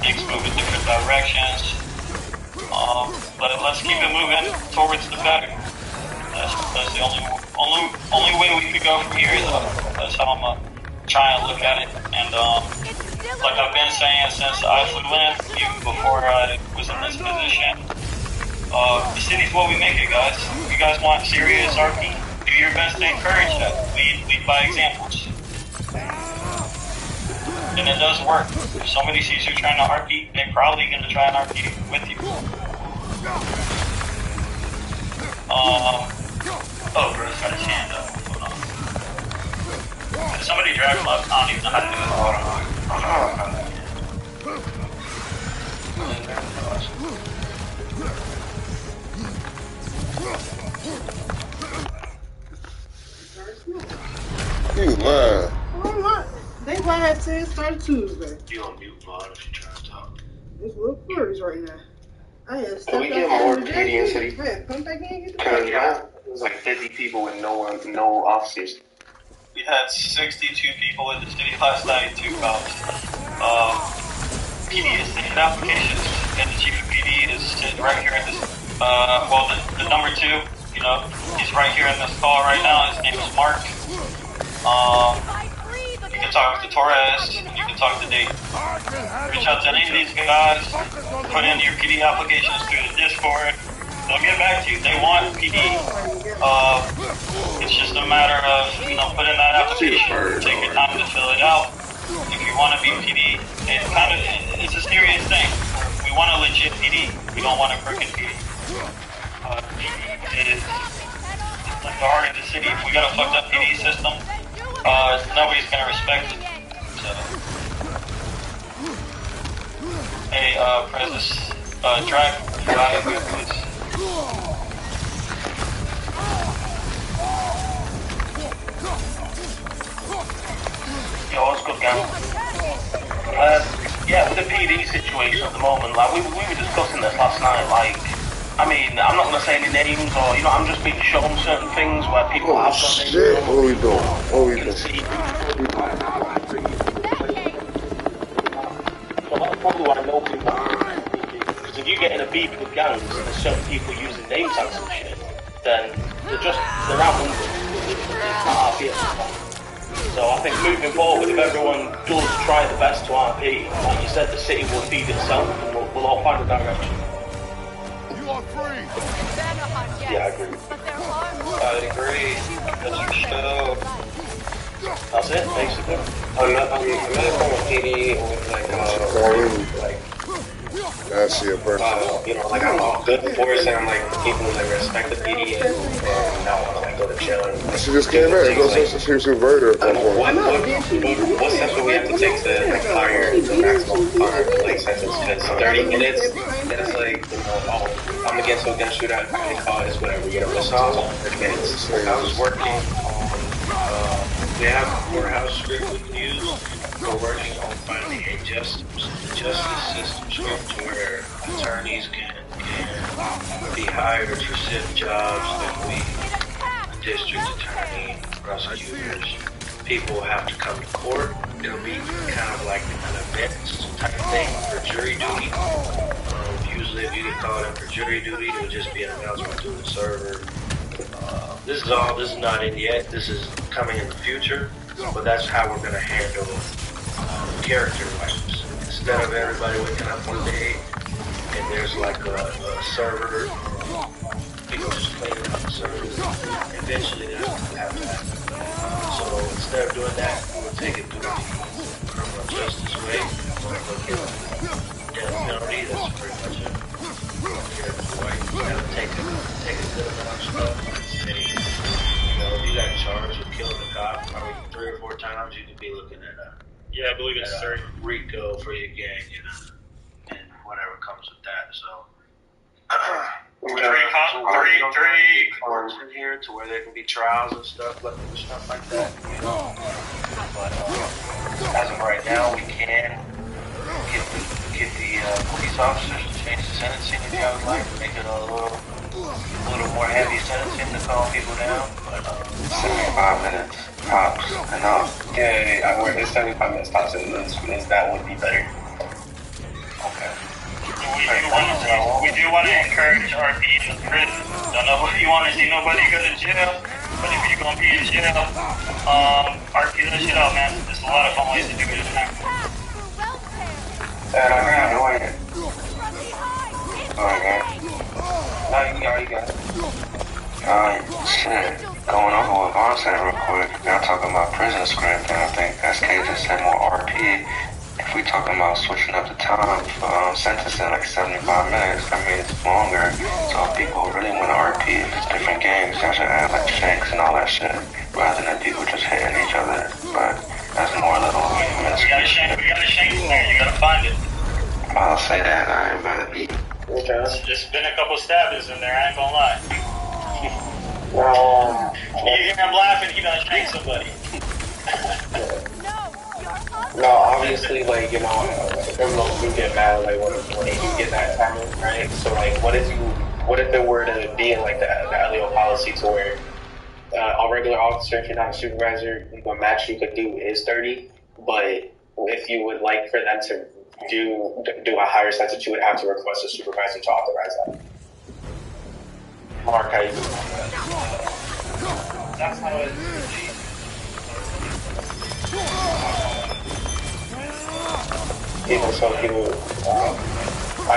S4: Things move in different directions. But let's keep it moving towards the better. That's the only way we could go from here, though. That's how I'm trying to look at it. And like I've been saying since I flew in, even before I was in this position, the city's what we make it, guys. If you guys want serious RP, do your best to encourage that. Lead by examples. And it does work. If somebody sees you trying to RP, they're probably going to try and RP with you. Oh, Bruce got his hand up. Hold on. Did somebody drag him up? I don't even know how to do it. Hold on.
S9: You lying.
S14: I'm not. They live said start Tuesday.
S10: You on mute, Vaughn, if you try to talk.
S14: It's Will Flurries right now. I had
S3: Can we get more PD in city?
S14: Yeah, come back in and get the
S3: Because it was like 50 people with no officers.
S4: We had 62 people in the city last night, 2 cops. PD is taking applications, and the chief of PD is sitting right here in this, the number 2, he's right here in this call right now. His name is Mark. You can talk to Torres, you can talk to Dave. Reach out to any of these guys, put in your PD applications through the Discord. They'll get back to you. They want PD. It's just a matter of, putting that application. Take your time to fill it out. If you want to be PD, it's a serious thing. We want a legit PD. We don't want a crooked PD. It's like the heart of the city. If we got a fucked up PD system, nobody's gonna respect it. So, hey, Prez, drive here, please.
S10: Yo, what's good, gang? Yeah, with the PD situation at the moment, like we were discussing this last night, like I mean, I'm not gonna say any names, or I'm just being shown certain things where people have done
S9: Shit, what we doing? What we doing?
S10: So how do I know people? Because if you get in a beef with gangs and there's certain people using name tags and shit, then they're outnumbered. It's not RP. So I think moving forward, if everyone does try the best to RP, like you said, the city will feed itself and we'll all find a direction.
S11: You are free.
S10: Yeah, I agree.
S13: I agree. That's for sure.
S10: That's it, basically.
S13: Another form of PD with like
S9: I see a person.
S13: like I'm good force and I'm like people who like respect the PD and not want to like go to jail. And,
S9: She just came back. Go she was a murder at that point.
S13: What steps do we have to take to like higher the maximum like sentence? Because 30 minutes, that's like I'm against a gun shootout. I call it whatever. You know, it's all 30 minutes.
S4: I was working on we have a courthouse script we can use. We're working on finding a justice system script where attorneys can be hired for certain jobs that we, district attorney, prosecutors, people have to come to court. It'll be kind of like an event type thing for jury duty. Usually if you get called in for jury duty, it'll just be an announcement to the server. This is not in yet. This is coming in the future, but that's how we're going to handle character wipes. Instead of everybody waking up one day and there's like a server, people just cleaning up the server. Eventually that's going to have to happen. So instead of doing that, we'll take it through the criminal justice way. We'll look at death penalty. That's pretty much it. Character wipe. That'll take a good amount of stuff. If you got charged with killing a cop probably 3 or 4 times, you could be looking at a
S10: I believe it's 3.
S4: RICO for your gang, and whatever comes with that. So, 3 courts in here to where there can be trials and stuff like that. But as of right now, we can get the police officers to change the sentencing if y'all would like, make it a little more heavy sentencing to calm people down, but
S3: 75 minutes tops enough.
S13: Yeah, it's 75 minutes tops, and that would be better.
S4: Okay. We do want to encourage RP in the prison. Don't know if you want to see nobody go to jail, but if you're going to be in jail, RP that shit out, man. There's a lot of fun ways to do it now.
S3: And I'm enjoying it. Alright, man. You got it. Shit. Going over what Vaughn said real quick. Y'all talking about prison script, and I think SK just said more RP. If we talking about switching up the time for sentencing like 75 minutes, that means it's longer. So if people really want to RP, if it's different games, y'all should add like shanks and all that shit, rather than people just hitting each other. But that's more little.
S4: We got a shank in there. You gotta find it.
S3: I'll say that. I ain't about to be.
S4: There's been a couple stabbings in there. I ain't gonna lie. You hear him laughing, he done shank somebody.
S13: No, obviously, like, criminals do get mad, like, when they do get that time, right? So, like, what if there were to be in, like, the LEO policy to where a regular officer, if you're not a supervisor, the max you could do is 30, but if you would like for them to do a higher sentence, you would have to request a supervisor to authorize that. Mark, how you doing?
S4: That's how it is.
S13: Even so,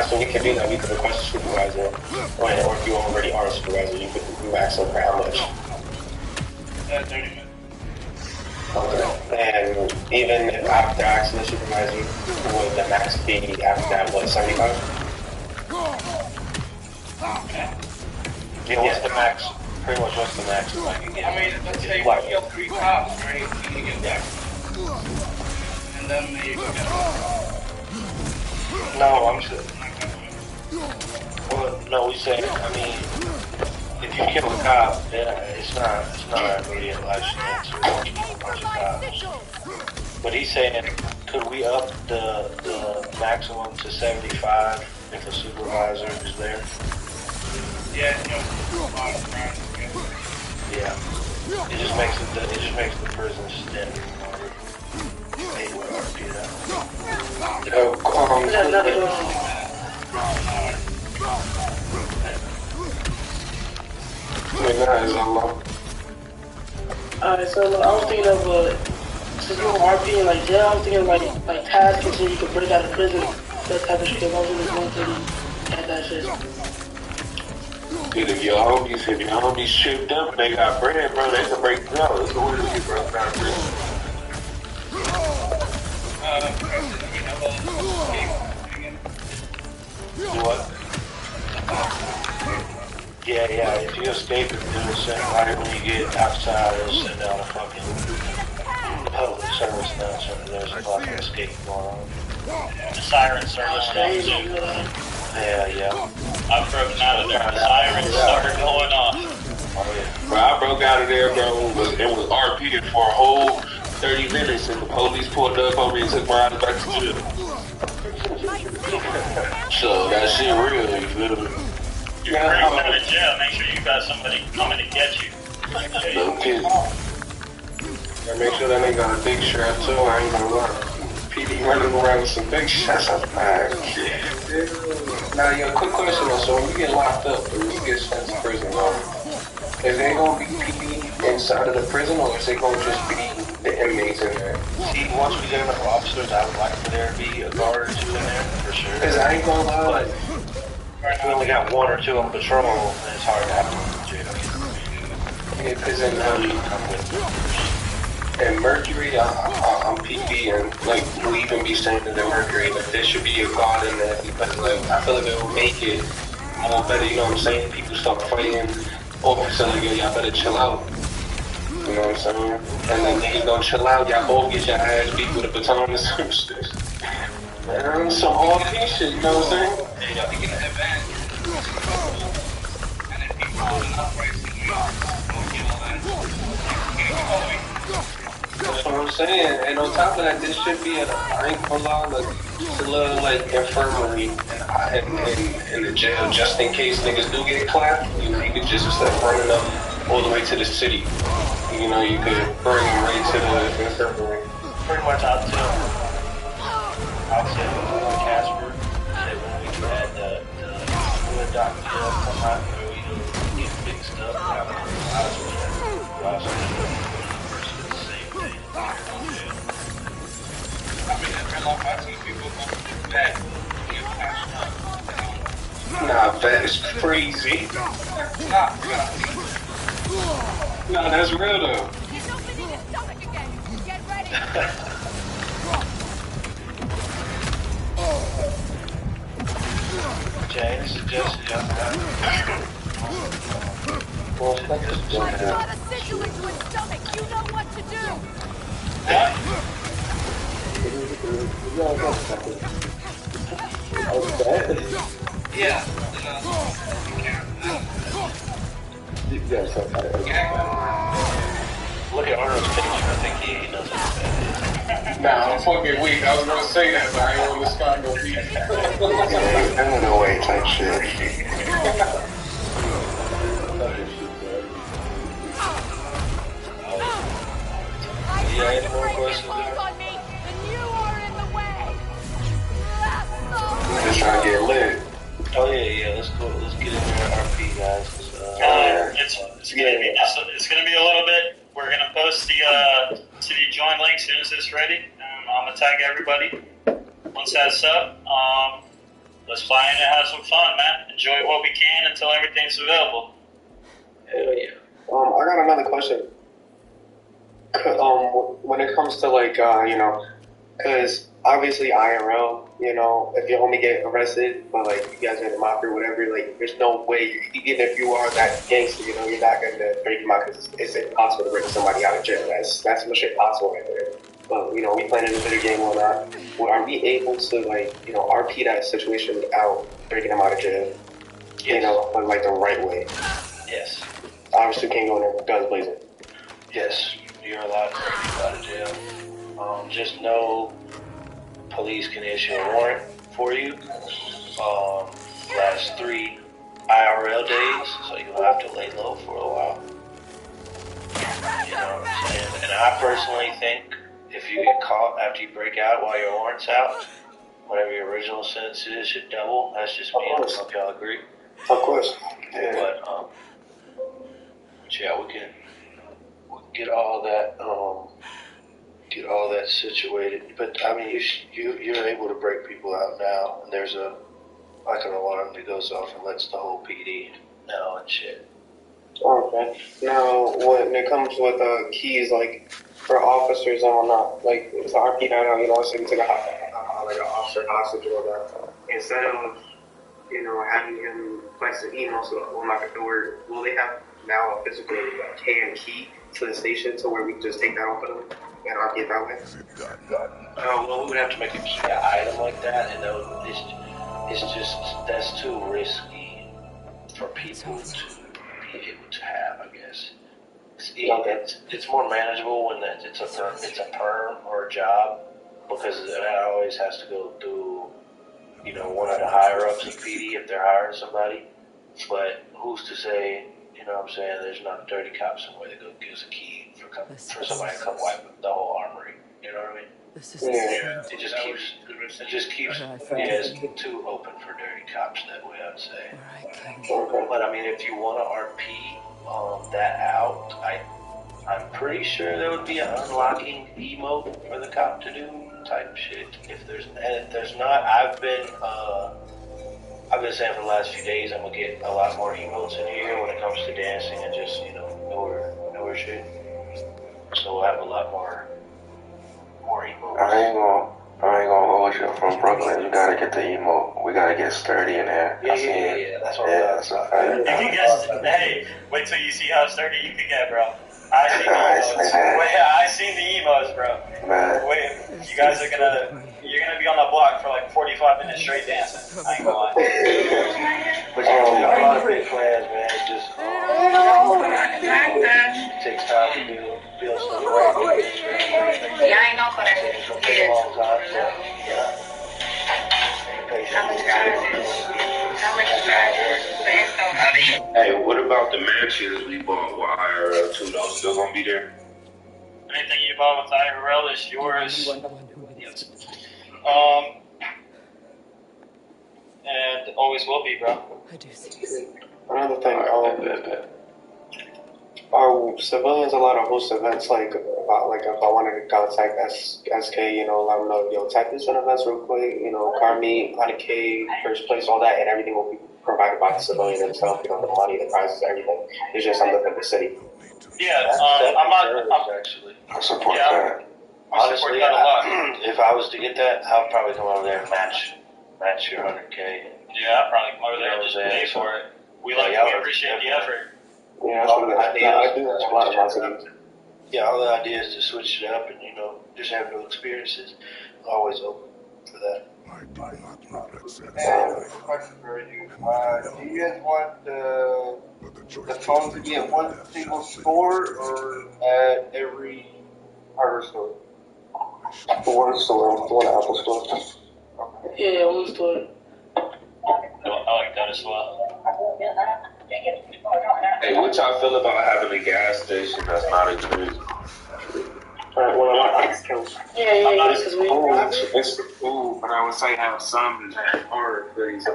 S13: so we can do that. We could request a supervisor, or if you already are a supervisor, you could max up for how much?
S4: 30 minutes.
S13: Okay. And even after asking the supervisor, would the max be after that, 75? Yeah, what's the max? Pretty much what's the max?
S2: Let's say you kill 3 cops, right? You get that. And then you get
S13: No, I'm sure.
S4: Well, no, we say, if you kill a cop, it's not immediate life sentence or a bunch of cops. But he's saying, could we up the maximum to 75 if a supervisor is there?
S10: Yeah, yeah. It just makes the prison stink. Hey, where RP at?
S2: Alright, so I was thinking of since you on RP and like jail, I was thinking like tasks and shit you could break out of prison, that type of shit. I was really going to at that shit.
S3: Dude, if your homies shipped up and they got bread, bro, they can break it out. It's the way to get broke out of prison. What? Yeah, if you escape and do the same right when you get outside, they'll send out a fucking public service announcement. There's a fucking escape going on.
S10: The siren service announcement.
S3: Yeah.
S10: I broke out of there. The sirens started going off.
S3: Oh yeah. Bro, I broke out of there, bro. It was RP'd for a whole 30 minutes, and the police pulled up on me and took my ass back to jail. So that shit real, you feel me?
S10: You break out of jail, make sure you got somebody coming to get you.
S3: No kidding.
S13: I make sure that nigga got a big shirt too, I ain't gonna lie. PD running around with some big shots up there.
S7: Now, yo, quick question though. So when you get locked up or you get sent to prison, is there gonna be PD inside of the prison or is it gonna just be the inmates in there?
S10: See, once we get enough officers, I would like for there to be a guard or two in there, for sure.
S7: Cause I ain't gonna lie.
S10: But we only got one or two on patrol, and it's hard to have them in jail.
S7: Yeah, cause in Mercury, I'm PP, and like we even be saying that in Mercury, like there should be a guard in there because like I feel like it will make it more better. You know what I'm saying? People start fighting. Officer like, yo, y'all better chill out. You know what I'm saying? And then niggas gonna chill out. Y'all both get your ass beat with a baton and some shit. Man, some hard shit. You know what I'm saying? That's what I'm saying. And on top of that, this should be I ain't gonna lie, like, it's a little like infirmary in the jail just in case niggas do get clapped. You know, you could just instead of running them all the way to the city, you know, you could bring them right to the infirmary.
S10: Pretty much I'll tell Casper that when we had the doctor come out here, we get fixed up.
S7: Nah, that is crazy. Nah, that's real though.
S10: James suggested you
S12: Well, try to sit you into his stomach. You know what to do.
S10: Yeah. Look at Arnold's picture. I think he knows what that is.
S7: Nah, I'm fucking weak. I was gonna say that, but I ain't want to start no beef.
S3: No way type shit.
S10: Yeah, any more questions?
S12: On me, and you are in the way.
S3: Just trying to get lit.
S10: Oh yeah. Let's go. Let's get into our RP, guys.
S4: It's gonna be a little bit. We're gonna post the join link as soon as it's ready. I'm gonna tag everybody. Once that's up, let's fly in and have some fun, man. Enjoy what we can until everything's available.
S10: Hell yeah.
S13: I got another question. When it comes to like, you know, because obviously IRL, you know, if your homie get arrested, but like you guys are in the mafia or whatever, like there's no way, even if you are that gangster, you know, you're not gonna break him out because it's impossible to break somebody out of jail. That's some shit possible right there. But you know, we playing in a video game or not. Are we able to like, you know, RP that situation without breaking them out of jail? Yes. You know, like the right way.
S10: Yes.
S13: Obviously, can't go in there with guns blazing.
S10: Yes. You're allowed to break people out of jail. Just know police can issue a warrant for you. Last 3 IRL days, so you'll have to lay low for a while. You know what I'm saying? And I personally think if you get caught after you break out while your warrant's out, whatever your original sentence is should double. That's just me. I don't know if y'all agree.
S13: Of course. Yeah.
S10: But yeah, we can get all that situated. But I mean, you're able to break people out now, and there's like an alarm that goes off and lets the whole PD know and shit.
S13: Okay. Now, when it comes with keys, like for officers and whatnot, like it's RP night out, you know, so you take like an officer hostage or whatever. Instead of having him place an email so we'll knock at the door, will they have now a physical key to the station to where we can just take that off of them and RP it that way?
S10: Well, we would have to make a key item like that, and it's just that's too risky for people to be able to have, I guess. It's more manageable when it's a perm or a job, because that always has to go through, one of the higher ups of PD if they're hiring somebody. But who's to say, you know what I'm saying, there's not a dirty cop somewhere that gives a key for somebody to come wipe the whole armory. You know what I mean? It just keeps it's too open for dirty cops that way, I'd say. But I mean, if you want to RP that out, I'm pretty sure there would be an unlocking emote for the cop to do type shit. If there's not, I've been saying for the last few days I'm gonna get a lot more emotes in here when it comes to dancing and just newer shit. So we'll have a lot more emotes.
S3: I ain't gonna hold you from Brooklyn. You gotta get the emote. We gotta get sturdy in there.
S10: Yeah. That's what I'm
S4: saying. Hey, wait till you see how sturdy you can get, bro. I seen the emos, bro.
S3: Man.
S4: Wait, you guys you're gonna be on the block for like 45 minutes straight dancing. I ain't gonna lie.
S10: But a lot of big plans, man. It just takes time to build stuff right.
S5: Hey, what about the matches we bought with IRL too? Those still gonna be there?
S4: Anything you bought with IRL is yours. And always will be, bro.
S13: Another thing, are civilians allowed to host events like if I wanted to contact SK, let them know, tap this in events real quick, car meet, 100K, first place, all that, and everything will be provided by the civilian himself, the money, the prizes, everything. It's just I'm looking at the city.
S4: Yeah,
S5: I support that.
S10: Honestly, if I was to get that, I would probably come over there and match your 100K.
S4: Yeah, I'd probably come over there and just pay for it. We appreciate the effort.
S13: Yeah, that's what I do. That's a lot of positive.
S10: Yeah, all the idea is to switch it up and, just have new experiences. Always open for that.
S1: Question for you. Do you guys want the phone to be at one single store or at every hardware store?
S13: One store, one Apple store.
S2: Yeah, one store.
S4: I like that as well.
S5: Hey, what y'all feel about having a gas station that's not exclusive?
S2: Yeah, this is weird.
S3: But I would say have some that are things.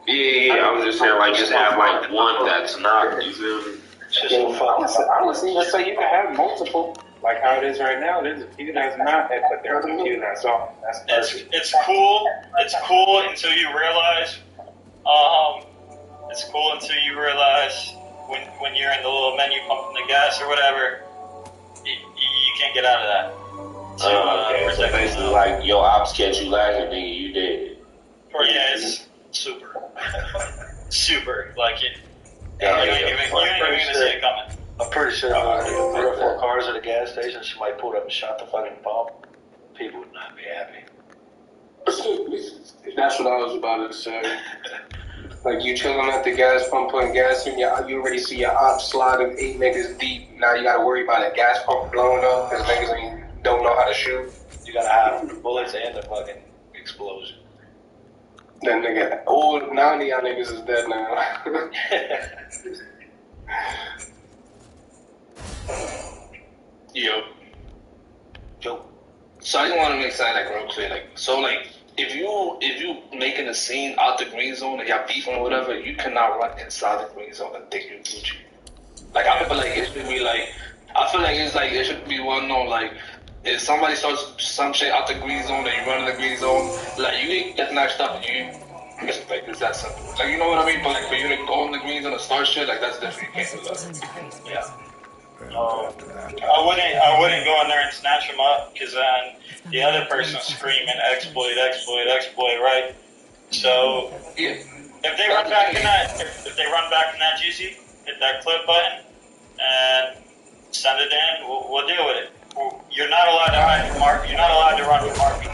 S5: Yeah, I was just saying, just have one that's not, you feel me?
S3: I would just say you can have multiple, like how it is right now. There's a few that's not, but there's a few that's off.
S4: It's cool. It's cool until you realize. It's cool until you realize when you're in the little menu pumping the gas or whatever, you can't get out of that.
S5: Okay, so basically your ops catch you lagging, nigga, you dead.
S4: Yeah, it's super. Super. You ain't even gonna see it coming.
S10: I'm pretty sure if 3 or 4 cars at a gas station, somebody pulled up and shot the fucking pump, people would not be happy.
S7: That's what I was about to say. You chilling at the gas pump putting gas in, you already see your ops sliding 8 niggas deep. Now you gotta worry about a gas pump blowing up because niggas don't know how to shoot.
S10: You gotta hide from the bullets and the fucking explosion.
S7: That nigga, old 90 y'all niggas is dead now.
S10: Yo. So I just want to make something like real clear. Like, so like, if you making a scene out the green zone and y'all beefing or whatever, you cannot run inside the green zone and think you're Gucci. Like, I feel like it should be like, I feel like it's like, it should be well known, like, if somebody starts some shit out the green zone and you run in the green zone, like, you ain't get snatched up and you respect, it's that simple. Like, you know what I mean? But like, for you to go in the green zone and start shit, like, that's different. You can't do that.
S4: Yeah. I wouldn't go in there and snatch him up, because then the other person's screaming exploit, right? So if they run back in that, if they run back in that GC, hit that clip button and send it in, we'll deal with it. You're not allowed to hide from RP. You're not allowed to run from RP.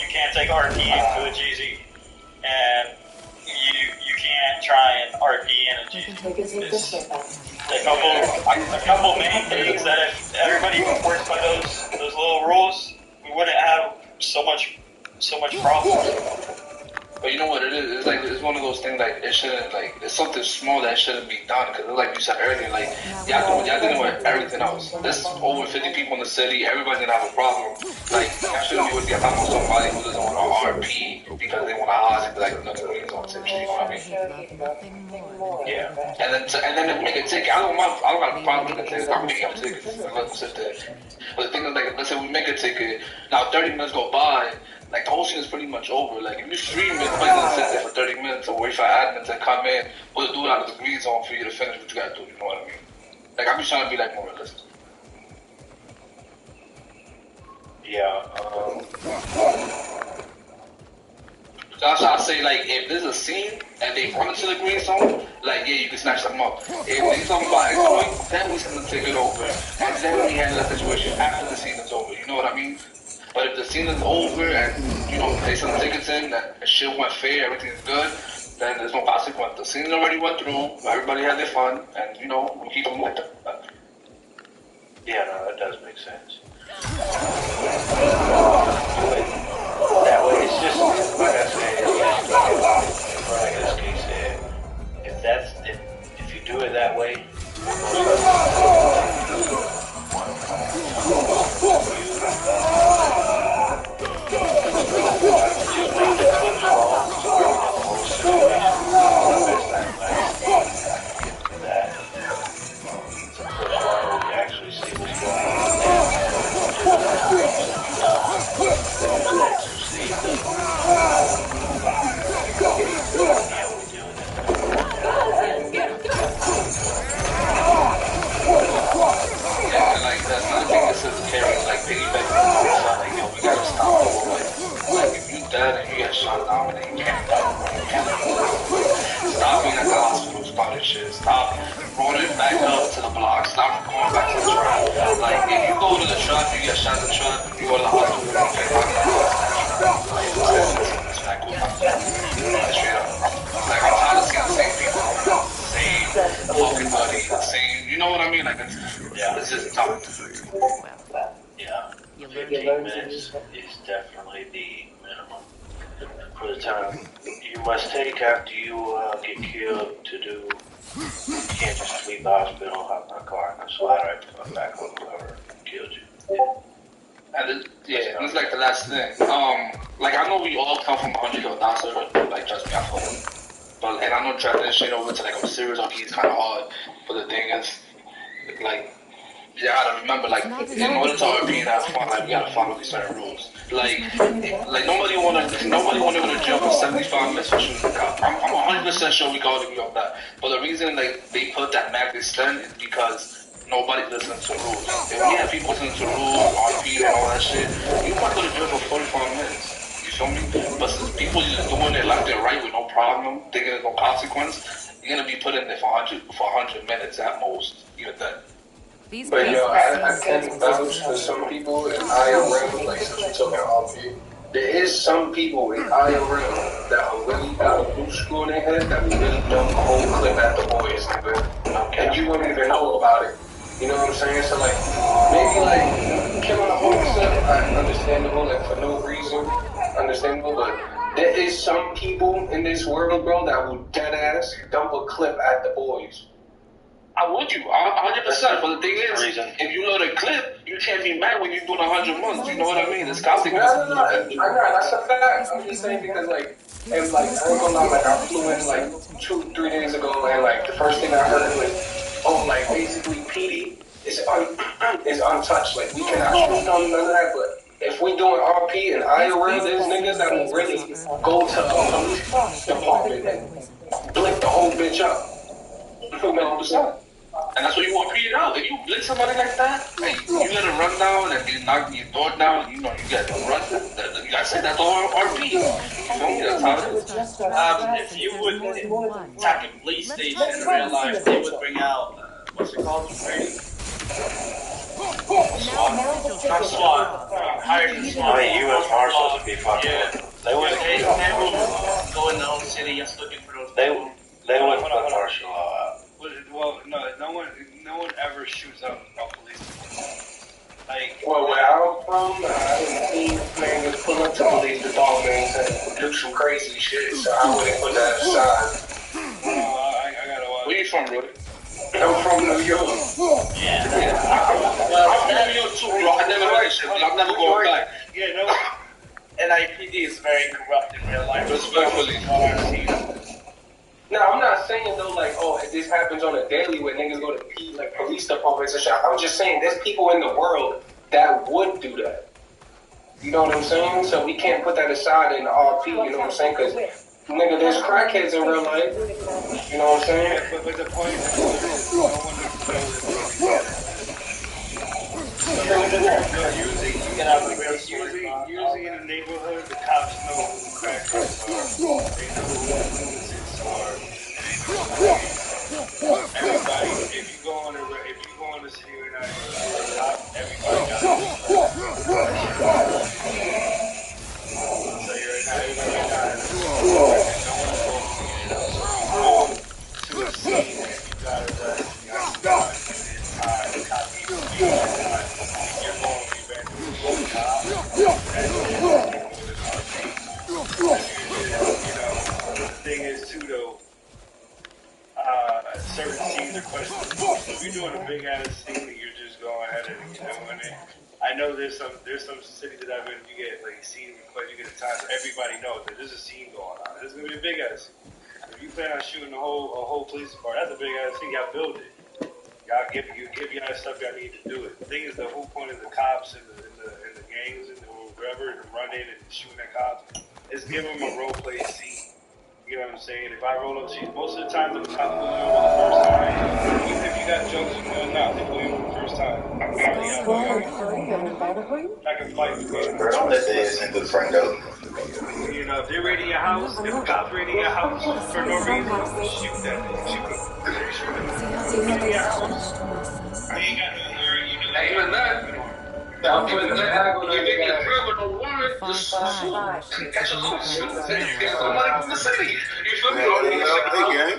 S4: You can't take RP into a GZ, and you can't try and RP in a GZ. A couple main things that if everybody works by those little rules, we wouldn't have so much problems.
S10: But you know what it is? It's like, it's one of those things, like, it shouldn't, like, it's something small that shouldn't be done. Because like you said earlier, like, y'all dealing with everything else. There's over 50 people in the city. Everybody's going to have a problem. Like, y'all shouldn't be with the about somebody who doesn't want to RP because they want to hide and be like, no, you know what I mean? Yeah. And then if we make a ticket, I don't got a problem with the ticket. I'm making a ticket. But the thing is, like, let's say we make a ticket. Now 30 minutes go by. Like, the whole scene is pretty much over. Like, if you stream it, nobody's gonna sit there for 30 minutes or wait for admin to come in or do it out of the green zone for you to finish what you gotta do, you know what I mean? Like, I'm just trying to be, like, more realistic. Yeah, so that's why I say, like, if there's a scene and they run into the green zone, like, yeah, you can snatch them up. If they talking about exploit, then we send the ticket over. And then we handle the situation after the scene is over, you know what I mean? But if the scene is over and, you know, they send the tickets in, that shit went fair, everything's good, then there's no consequence. The scene already went through, everybody had their fun, and, you know, we keep them like that. Yeah, no, that does make sense. That way, it's just, like I said, like this case said, if you do it that way, stop rolling back up to the block, stop going back to the truck. Like, if you go to the truck, you get shot in the truck, you go to the hospital, you get like, I'm tired of seeing the same people, same fucking buddy, same, you know what I mean? Like, it's just tough. Yeah, 15 minutes is definitely the minimum for the time you must take after you get killed to do. You can't just leave the hospital, hop in a car, and slide right back on whoever killed you. Yeah. And it's like the last thing. Like, I know we all come from 100 to 1,000, like, trust me, I feel it. But, and I know transition over to, like, a serious RP is kind of hard. But the thing is, like, you gotta remember, like, in order to RP and have fun, like, we gotta follow these certain rules. Like nobody wanna go to jail for 75 minutes for shooting a cop. I'm 100% sure we can all agree on that. But the reason, like, they put that max extent is because nobody listens to rules. If we have people listening to rules, RP and all that shit, you might go to jail for 45 minutes. You feel me? But since people just doing it left and right with no problem, thinking there's no consequence, you're gonna be put in there for 100 minutes at most. Even then.
S7: But yo, I can vouch for some people in IRL, like since we're talking RP, there is some people in IRL that are really got a blue screw in their head that will really dump a whole clip at the boys, nigga. And you wouldn't even know about it. You know what I'm saying? So like, maybe like killing a whole set, understandable, like for no reason, understandable, but There is some people in this world, bro, that will dead ass dump a clip at the boys.
S15: I would you, 100%. But the thing is, if you load a clip, you can't be mad when you're doing 100 months. You know what I mean? The scouting.
S7: No. That's a fact. I'm just saying because like, and like I ain't gonna lie, like I flew in like 2-3 days ago, and like the first thing I heard was, oh, like basically PD is untouched. Like we cannot shoot none of that. But if we doing RP and IRL, there's niggas that will really go to a police department and blick the whole bitch up. 100%.
S15: And that's what you want to create out. If you blitz somebody like that, hey, you let them run down and they knock your door down, you know, you got to run. You got to say that's all RP. You know, that's how it is.
S4: If you would attack a police station in real life, they would bring out, what's it called? SWAT. Hired SWAT.
S10: U.S. Marshals would be fucking.
S4: Yeah. They would go in their own city and looking for those people.
S10: They wouldn't put martial law out.
S8: Well, no one ever shoots up a police. Like,
S7: well, where I'm from, I seen niggas pull up to police departments and do some crazy shit, so I wouldn't put that aside.
S8: I gotta watch.
S15: Where you from, brother?
S7: I'm from New York.
S15: Yeah. I'm from New York too, bro. I never heard that shit. I'm never going back.
S4: Yeah, no. NIPD is very corrupt in real life.
S15: Respectfully.
S7: No, I'm not saying though like, oh, this happens on a daily where niggas go to like police departments and shit. I'm just saying there's people in the world that would do that. You know what I'm saying? So we can't put that aside in the RP, you know what I'm saying? Because, nigga, there's crackheads in real life. You know what I'm saying?
S8: Yeah, but the point is, no one usually in the neighborhood, the cops know who crackheads are. They know who everybody, if you go on the city right now, everybody got it. So you're not everybody got it. To a scene and you got arrested, you got the cop needs to be on time. You're going to be back to the cop. The thing is too though, certain scenes are questionable. If you're doing a big ass scene and you're just going ahead and doing it, I know there's some cities that I've been, you get like scene requests, you get a time so everybody knows that there's a scene going on. There's gonna be a big ass scene. If you plan on shooting a whole police department, that's a big ass scene. Y'all build it. Y'all give y'all stuff y'all need to do it. The thing is, the whole point of the cops and the gangs and whoever and running and shooting at cops is give them a role play scene. You know what I'm saying? If I roll up to you, most of the time the cops pull you over the first time. Even if you got jokes and good enough, they pull you over the first time. I can fight for you.
S5: Don't let the ass into the front door.
S8: You know, if they're raiding your house, if the cops raiding your house for no reason, shoot them. Shoot them. I ain't got no worry. You know,
S15: Even that. I'm putting that. You get in criminal warrant. Just shoot. Catch a loose. Get somebody from the city. You feel me?
S6: Hey, gang.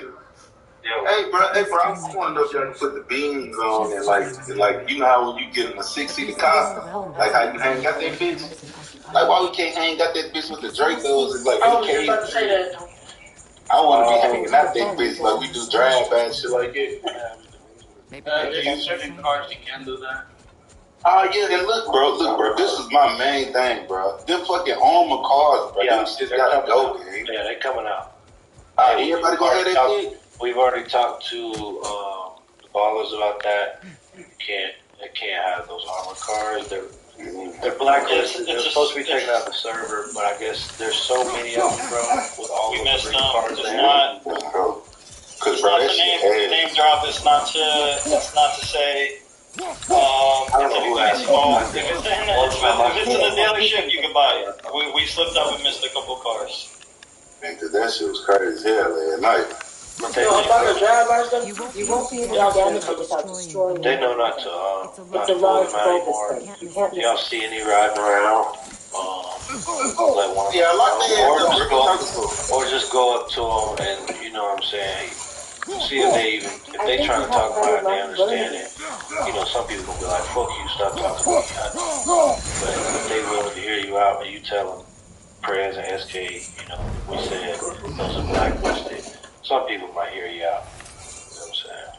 S6: Hey, bro, I just want to know if y'all can put the beans on and like, you know how when you get in a 6-seater car, like how you hang out that bitch? Like, why we can't hang out that bitch with the Dracos? It's like,
S2: I was just about to say that.
S6: I want to be hanging out that bitch like we do drive-by and shit like that.
S15: There's certain cars you can do that.
S6: Oh, yeah, and look, bro, this is my main thing, bro. Them fucking armor cars, bro.
S10: Yeah,
S6: them shit gotta go, man.
S10: Yeah, they coming out.
S6: Everybody gonna have that shit?
S10: We've already talked to the ballers about that. They can't have those armored cars. They're blacklisted. They're supposed to be taken out of the server, but I guess there's so many of them, bro. With all
S4: We
S10: the
S4: messed
S10: green
S4: up.
S10: cars
S4: It's
S10: they
S4: not.
S6: Cause
S4: It's
S6: bro,
S4: not
S6: that
S4: the
S6: shit
S4: name drop. It's not to say.
S6: I don't know who asked.
S4: If it's in the dealership, you can buy it. We slipped up and missed a couple cars.
S6: Man, cause that shit was crazy as hell last night.
S2: No, I'm about to drive by stuff. You won't be able to damage it without destroying it.
S10: They know not to
S2: It's a large
S10: pull them out
S2: focus
S10: anymore.
S2: thing. You can't just...
S10: Y'all see any riding around? Let one of
S6: Yeah, I like
S10: them or just go up to them and, you know what I'm saying, see if they trying to talk about it, they understand it. You know, some people gonna be like, fuck you, stop talking about it. But if they willing to hear you out and you tell them, Prez and SK, you know, we said those are blacklisted. Some people might hear you out. You know what I'm saying?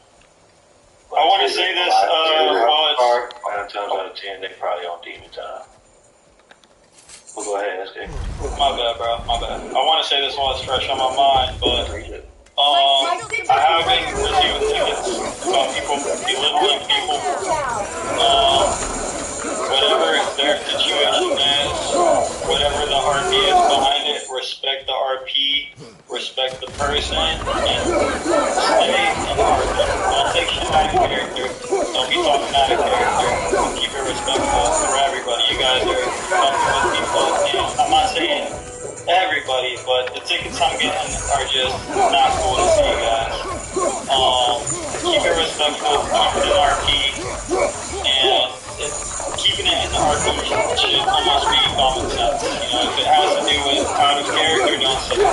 S4: I want to say this, well,
S10: 9 times out of 10, they probably on demon time. Well, go ahead, SK.
S4: my bad, bro, my bad. I want to say this while it's fresh on my mind, but I have been receiving tickets about people belittling people. Whatever their situation is, whatever the RP is behind it, respect the RP, respect the person, and stay in the RP. Don't take shit out of character. Don't be talking out of character. Keep it respectful for everybody. You guys are fucking with people, and I'm not saying everybody, but the tickets I'm getting are just not cool to see, guys. Keep it respectful, keep it in RP, and keeping it in the RP should almost be common sense. You know, if it has to do with out of character, don't say it.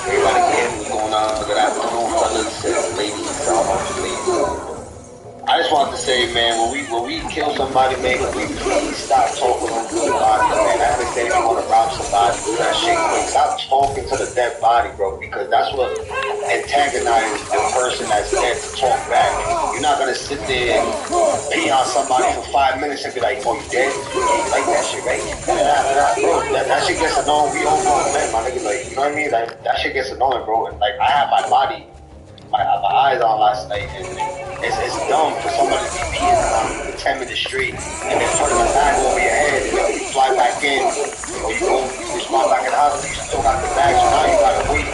S16: Everybody again, what's going on? Good afternoon, fellas and ladies, almost ladies. I just wanted to say, man, when we kill somebody, man, can we please stop talking over the body, man? I understand if you want to rob somebody, do that shit quick. Stop talking to the dead body, bro, because that's what antagonizes the person that's dead to talk back. You're not gonna sit there and pee on somebody for 5 minutes and be like, oh, you dead? Yeah, you like that shit, right? Bro, that shit gets annoying. We all know, man, my nigga, like, you know what I mean? Like, that shit gets annoying, bro. And like, I have my body, my eyes on last night, and it's dumb for somebody to be peeing on for 10 minutes straight and then putting a bag over your head and then you fly back in or you respond back in the hospital, you still got the bag, so now you gotta wait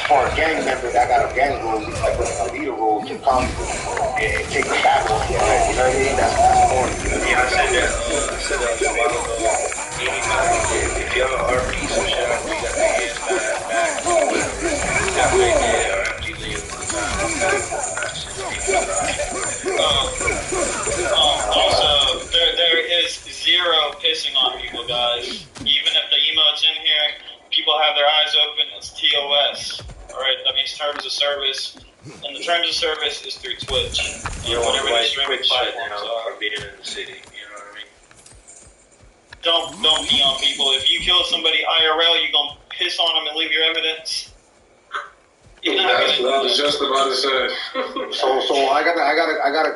S16: for a gang member that got a gang role, like a leader role, to come and take the bag off your head. You know what I mean? That's corny.
S10: Yeah, I said that a while ago. Anybody, if y'all RP some shit, I think got their hands tied back, whatever. Got they dead or empty leave one time.
S4: Also, there is zero pissing on people, guys. Even if the emote's in here, people have their eyes open, it's TOS. Alright, that means terms of service. And the terms of service is through Twitch.
S10: You don't
S4: whatever
S10: want
S4: the
S10: to
S4: streaming
S10: shut
S4: platforms
S10: down
S4: are.
S10: for being in the city, you know what I mean?
S4: Don't pee on people. If you kill somebody IRL, you gonna piss on them and leave your evidence.
S7: That's what I was just about to say.
S16: So I got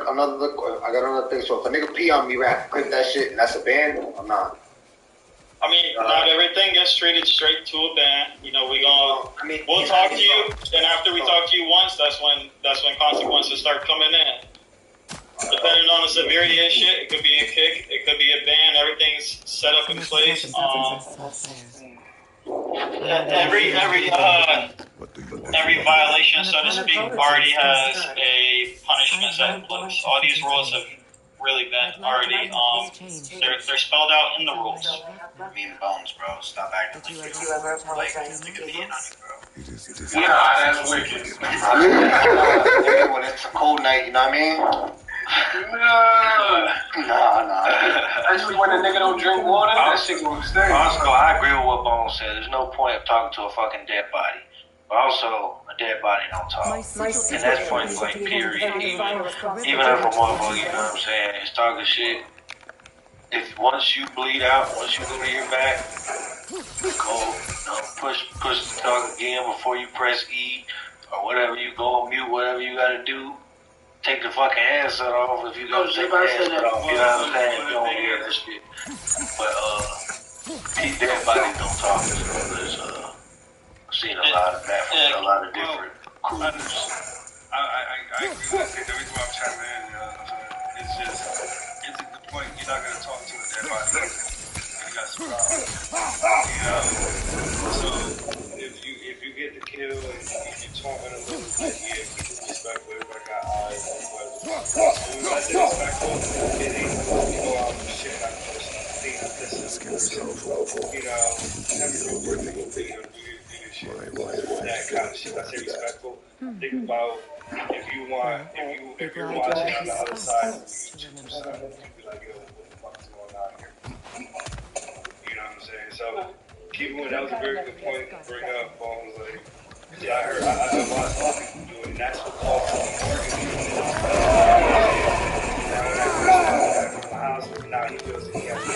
S16: another thing. So if a nigga pee on me, I have to clip that shit, and that's a ban or not?
S4: I mean, not everything gets treated straight to a ban. You know, we'll talk to you, and after we talk to you once, that's when consequences start coming in. Depending on the severity of shit, it could be a kick, it could be a ban. Everything's set up in place. Every violation, so to speak, already has a punishment set in place. All these rules have really been already they're spelled out in the rules.
S10: Mean bones, bro. Stop acting like you ever like they could be in on you, bro.
S16: Yeah, that's wicked. When it's a cold night, you know what I mean? Nah.
S7: Actually, when a nigga don't drink water, that shit gonna stay.
S10: Also, I agree with what Bones said. There's no point of talking to a fucking dead body. But also, a dead body don't talk. And that's point blank, period. Even if a motherfucker, you know what I'm saying, is talking shit, if once you bleed out, once you go to your back, go, push the talk again before you press E, or whatever, you go on mute, whatever you gotta do. Take the fucking handset off if you go take the handset off, you know what I'm saying? You don't hear that shit. But, these dead bodies don't talk, so there's, I've seen a lot of that from a lot of different crews.
S8: I agree with that. The reason why I'm chiming in, it's just, it's a good point. You're not going to talk to a dead body. You got some problems. You know? So, if you get the kill and you're talking a little bit, yeah, keep it respectful. Everybody got eyes. Everybody respectful. It ain't going to go out and shit that person. They not listening. You know, that's real difficult for you to do your shit. That kind of shit. I say respectful. Think about if you're watching on the other side of the YouTube side, you'd be like, yo, what the fuck is going on here? I'm saying? So, keep moving. That was a very good point to bring up. Like, yeah, I heard, I watched all people do it, and that's what caused the argument. Now, when that person comes back from the hospital, now he feels that he has to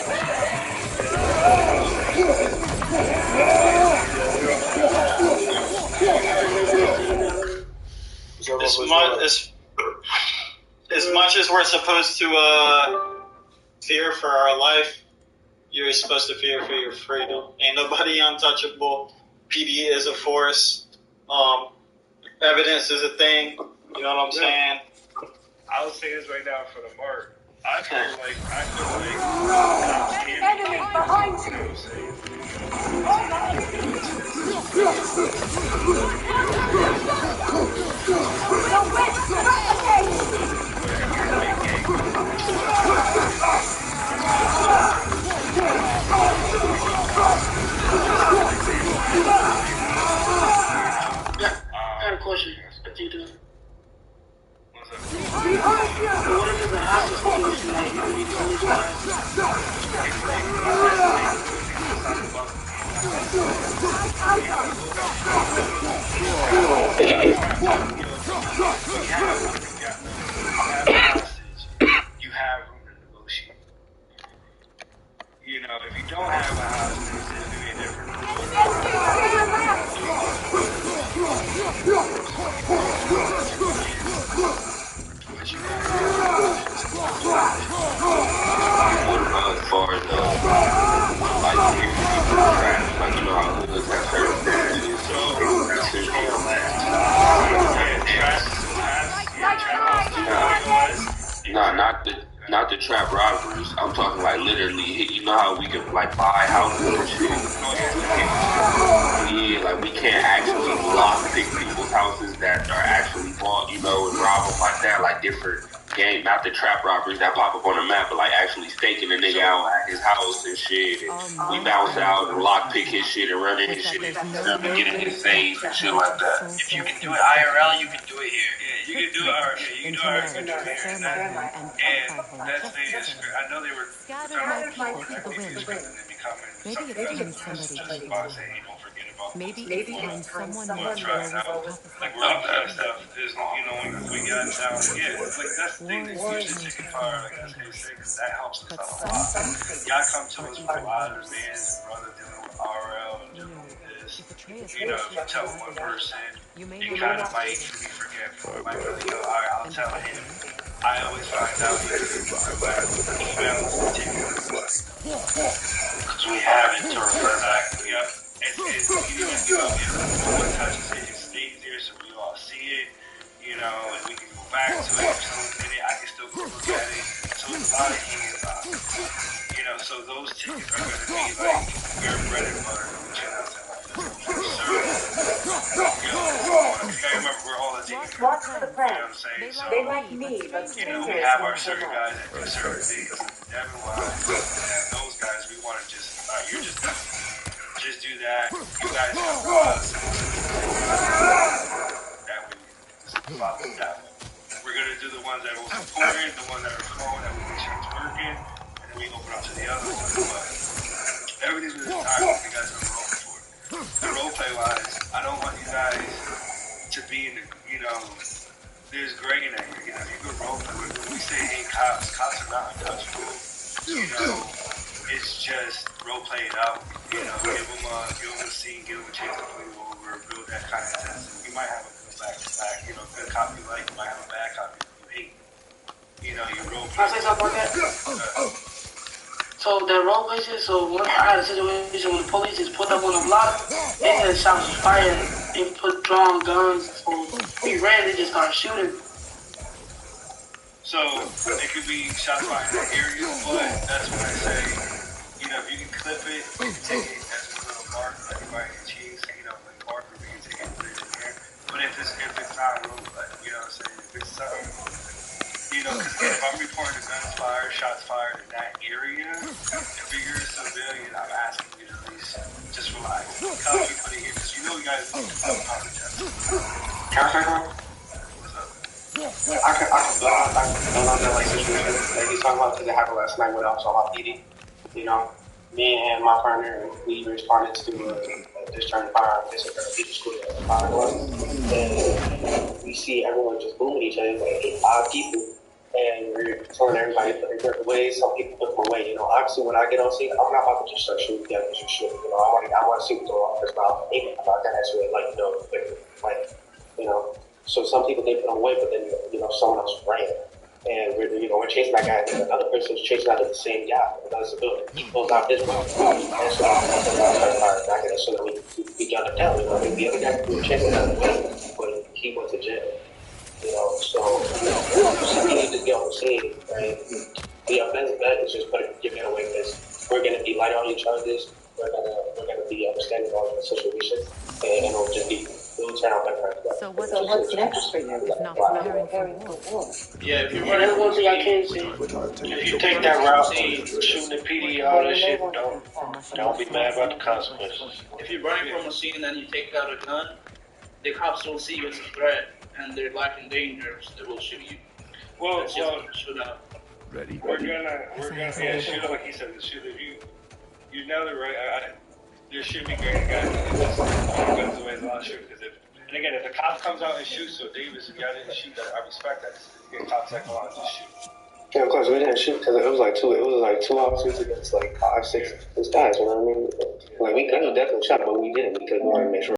S4: as much as we're supposed to fear for our life, you're supposed to fear for your freedom. Ain't nobody untouchable. PD is a force. Evidence is a thing. You know what I'm saying?
S8: I'll say this right now for the mark. I feel like cops can be behind you. You know
S2: I got a question. What you doing? What if it's a hostage situation? Like, you need police
S8: you have room to negotiate. You know, if you don't have a hostage, it's going to be a different
S5: As far as like if people are trapped, like you know how hoods have certain privileges, not the trap robberies. I'm talking like literally. You know how we can like buy houses and shit. Yeah, like we can't actually lock pick people's houses that are actually bought, you know, and rob them like that, like different game. Not the trap robberies that pop up on the map, but like actually staking a nigga out at his house and shit. And we bounce out and lock pick his shit and run in his shit and get in his safe and shit like that.
S8: If you can do it IRL, you can do it here. Yeah, you can do it IRL. Yeah, you can do it IRL here. And that's the issue. I know they were
S12: Maybe it's time somebody gave you a Maybe it's time someone made you a
S8: like we're up that stuff. Is you know when we got down, yeah, like that's the thing. They use the chicken fire, like SK6, that helps us out a lot. Y'all come to us with a lot of bands, brother dealing with RL and dealing with this. You know, if you tell one person, you kind of might be forgetful. Might be like, yo, all right, I'll tell him. I always find out because we have it to refer back. Yeah. One touches it, it stays there so we all see it, you know, and we can go back to it. So then I can still look at it. So it's a lot of hands on it. You know, so those tickets are going to be like your bread and butter. You know, I remember we're all a team. You know what I'm saying? So, you know, we have our certain guys that do certain things. Devin Wise, and those guys, we want to just, you're just do that. You guys help us. That way, just follow that way. We're going to do the ones that will support it, the ones that are flowing, that we make sure it's working, and then we open up to the other ones. But everything's with the time. You guys are rolling for it. The role play wise, I don't want you guys to be in the, you know, there's gray in there. You know, if you go role play, when we say, hey, cops are not untouchable. You know, it's just role play it out. You know, give them a scene, give them a chance to play over, build that kind of intensity. You might have a good back, you know, good cop you like, you might have a bad cop you hate. You know, you role play.
S2: Can I say something about that? So that role play shit, so when I had a situation where the police just put up on the block, they had shots fired, they put drawn guns, so we ran, they just started shooting.
S8: So it could be shots fired in that area, but that's when I say, you know, if you can clip it, you can take it as a little mark, like everybody can cheese, you know, like marker, we can take it and put it in there. But if it's not role play, you know what I'm saying? If it's something, you know, because again, if I'm reporting guns fired, shots fired in that area, if you're a civilian, I'm asking you to at least just relax. Come you put it here, because you know you guys need to test.
S13: Can I say something? I can build on that like situation that he's talking about because it happened last night when I was on my PD. You know, me and my partner, we responded to a discharge fire at this people school at 5 o'clock. And we see everyone just booming each other, like 8, 5 people. And we're telling everybody to put their gun away. Some people put them away. You know, obviously when I get on scene, I'm not about to just start shooting together just shoot. You know, I want to see what's going on first. But I'm thinking about that. That's really like, you know, you know. So some people they put them away, but then you know someone else ran. And we're chasing that guy, and another person's chasing out of the same guy, another civilian. He pulls out his weapon, and so I started firing back at us so that we got him down. You know, the other guy we were chasing got away, but he went to jail. You know, so we need to get on the scene, right? The offense bet is just get away because we're gonna be light on your charges. We're gonna be understanding all the situation, and it'll just be. It'll turn out better.
S12: So what's next for you if not preparing for war?
S8: Yeah, if you're
S2: Yeah, that's
S8: running
S2: one
S8: from
S2: thing I
S8: scene,
S2: can say.
S8: if you take that route and shooting the PD, all that shit, don't be mad about the consequences.
S15: If you're running from a scene and you take out a gun, the cops don't see you as a threat and they're lacking dangerous, they will shoot you.
S8: Well,
S15: shoot out.
S11: Ready?
S8: We're gonna, yeah, shoot up like he said, shoot if you know the right. There should be great guys that guns away as a lot of shooting because and again, if the cop comes out and shoots, so Davis, if y'all didn't shoot that, I respect that. Get cops that come out and just shoot.
S13: Yeah, of course we didn't shoot because it was like two officers against like 5, 6 guys. You know what I mean? Like we could have definitely shot, but we didn't because we wanted to make sure.